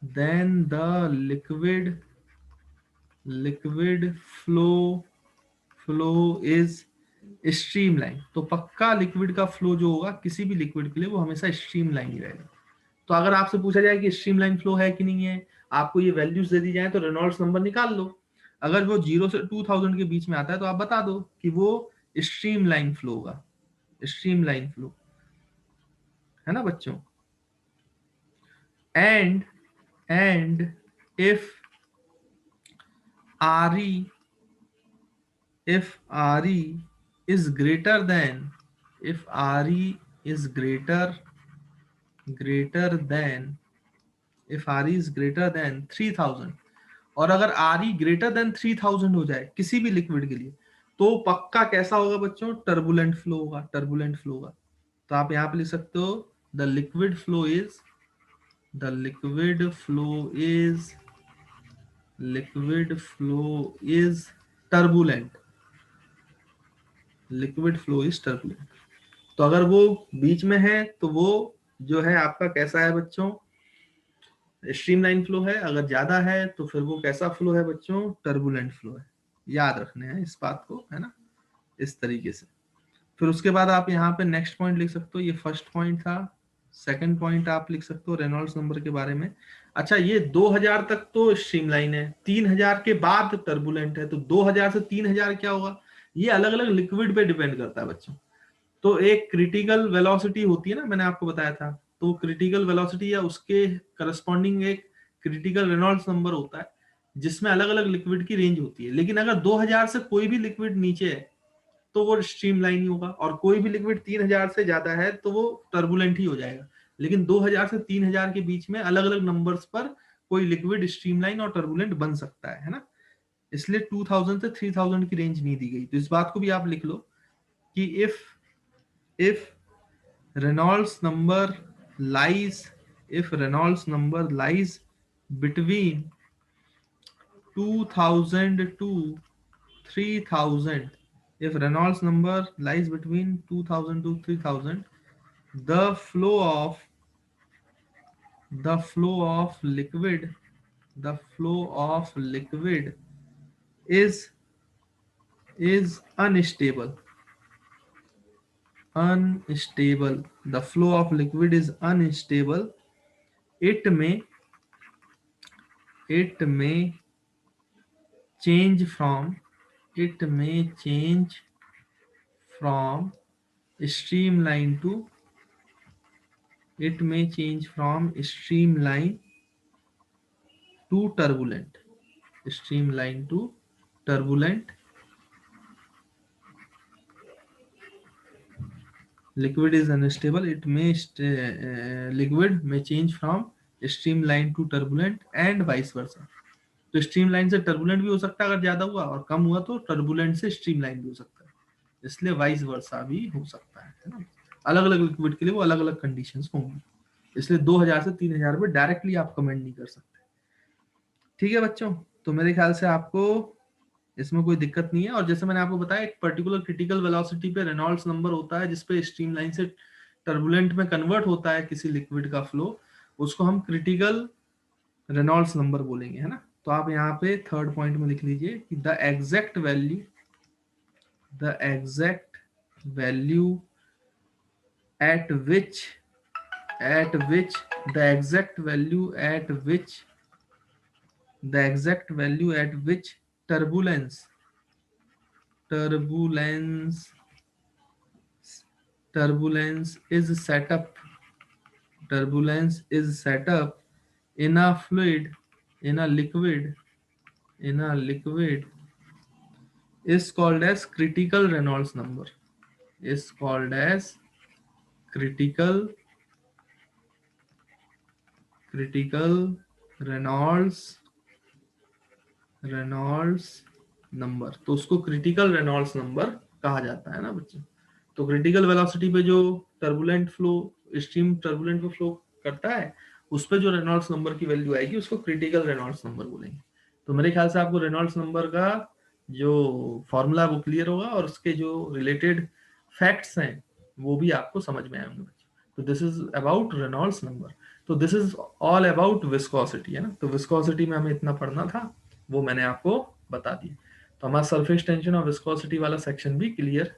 then the liquid flow is streamline. तो पक्का लिक्विड का फ्लो जो होगा किसी भी लिक्विड के लिए वो हमेशा स्ट्रीमलाइन ही रहेगा। तो अगर आपसे पूछा जाए कि स्ट्रीमलाइन फ्लो है कि नहीं है, आपको ये वैल्यूज दे दी जाए, तो रेनॉल्ड्स नंबर निकाल लो। अगर वो 0 से 2000 के बीच में आता है तो आप बता दो कि वो स्ट्रीमलाइन फ्लो होगा, स्ट्रीमलाइन फ्लो, है ना बच्चों। And if RE is greater than, if RE is greater than, if RE is greater than 3000, और अगर RE greater than 3000 हो जाए किसी भी लिक्विड के लिए, तो पक्का कैसा होगा बच्चों, टर्बुलेंट फ्लो होगा, टर्बुलेंट फ्लो होगा। तो आप यहां पे लिख सकते हो the liquid flow is, the liquid flow is turbulent, liquid flow is turbulent. तो अगर वो बीच में है तो वो जो है आपका कैसा है बच्चों, स्ट्रीमलाइन फ्लो है। अगर ज्यादा है तो फिर वो कैसा फ्लो है बच्चों, टर्बुलेंट फ्लो है। याद रखने हैं इस बात को, है ना, इस तरीके से। फिर उसके बाद आप यहाँ पे नेक्स्ट पॉइंट लिख सकते हो, ये फर्स्ट पॉइंट था। सेकंड पॉइंट आप लिख सकते हो रेनॉल्ड्स नंबर के बारे में। अच्छा, ये 2000 तक तो स्ट्रीमलाइन है, 3000 के बाद टर्बुलेंट है, तो 2000 से 3000 क्या होगा, ये अलग अलग लिक्विड पे डिपेंड करता है बच्चों। तो एक क्रिटिकल वेलोसिटी होती है ना, मैंने आपको बताया था, तो क्रिटिकल वेलोसिटी या उसके करस्पॉन्डिंग एक क्रिटिकल रेनॉल्ड्स नंबर होता है, जिसमें अलग अलग लिक्विड की रेंज होती है। लेकिन अगर 2000 से कोई भी लिक्विड नीचे है तो वो स्ट्रीमलाइन ही होगा, और कोई भी लिक्विड 3000 से ज्यादा है तो वो टर्बुलेंट ही हो जाएगा। लेकिन 2000 से 3000 के बीच में अलग अलग नंबर्स पर कोई लिक्विड स्ट्रीमलाइन और टर्बुलेंट बन सकता है ना। इसलिए 2000 से 3000 की रेंज नहीं दी गई। तो इस बात को भी आप लिख लो कि if Reynolds number lies, if Reynolds number lies between 2000 to 3000, if Reynolds number lies between 2000 to 3000, the flow of liquid is unstable. The flow of liquid is unstable. It may change from streamline to, turbulent, streamline to turbulent. Liquid is unstable. Liquid may change from streamline to turbulent and vice versa. तो स्ट्रीमलाइन से टर्बुलेंट भी हो सकता है अगर ज्यादा हुआ, और कम हुआ तो टर्बुलेंट से स्ट्रीमलाइन भी हो सकता है। इसलिए वाइस वर्सा भी हो सकता है ना। अलग अलग लिक्विड के लिए वो अलग अलग कंडीशंस होंगी, इसलिए 2000 से 3000 पे डायरेक्टली आप कमेंट नहीं कर सकते। ठीक है बच्चों, तो मेरे ख्याल से आपको इसमें कोई दिक्कत नहीं है। और जैसे मैंने आपको बताया, एक पर्टिकुलर क्रिटिकल वेलोसिटी पे रेनॉल्ड्स नंबर होता है जिसपे स्ट्रीमलाइन से टर्बुलेंट में कन्वर्ट होता है किसी लिक्विड का फ्लो, उसको हम क्रिटिकल रेनॉल्ड्स नंबर बोलेंगे, है ना। तो आप यहाँ पे थर्ड पॉइंट में लिख लीजिए कि the exact value at which the exact value at which the exact value at which turbulence turbulence is set up turbulence is set up in a fluid in a liquid in a liquid is called as critical Reynolds number, is called as critical critical Reynolds Reynolds number. तो उसको क्रिटिकल रेनॉल्ड्स नंबर कहा जाता है ना बच्चे। तो क्रिटिकल वेलोसिटी पे जो टर्बुलेंट फ्लो स्ट्रीम टर्बुलेंट में फ्लो करता है, उस पे जो रेनॉल्ड्स नंबर की वैल्यू आएगी उसको क्रिटिकल रेनॉल्ड्स नंबर बोलेंगे। तो मेरे ख्याल से आपको रेनॉल्ड्स नंबर का जो फॉर्मूला वो क्लियर होगा और उसके जो रिलेटेड फैक्ट्स हैं वो भी आपको समझ में आएंगे बच्चे। तो this is about Reynolds number. तो this is all about viscosity, है ना। तो विस्कोसिटी में हमें इतना पढ़ना था, वो मैंने आपको बता दिया। तो हमारा सरफेस टेंशन और विस्कोसिटी वाला सेक्शन भी क्लियर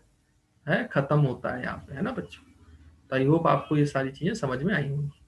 है, खत्म होता है यहाँ पे, है ना बच्चों। तो आई होप आपको ये सारी चीजें समझ में आई होंगी।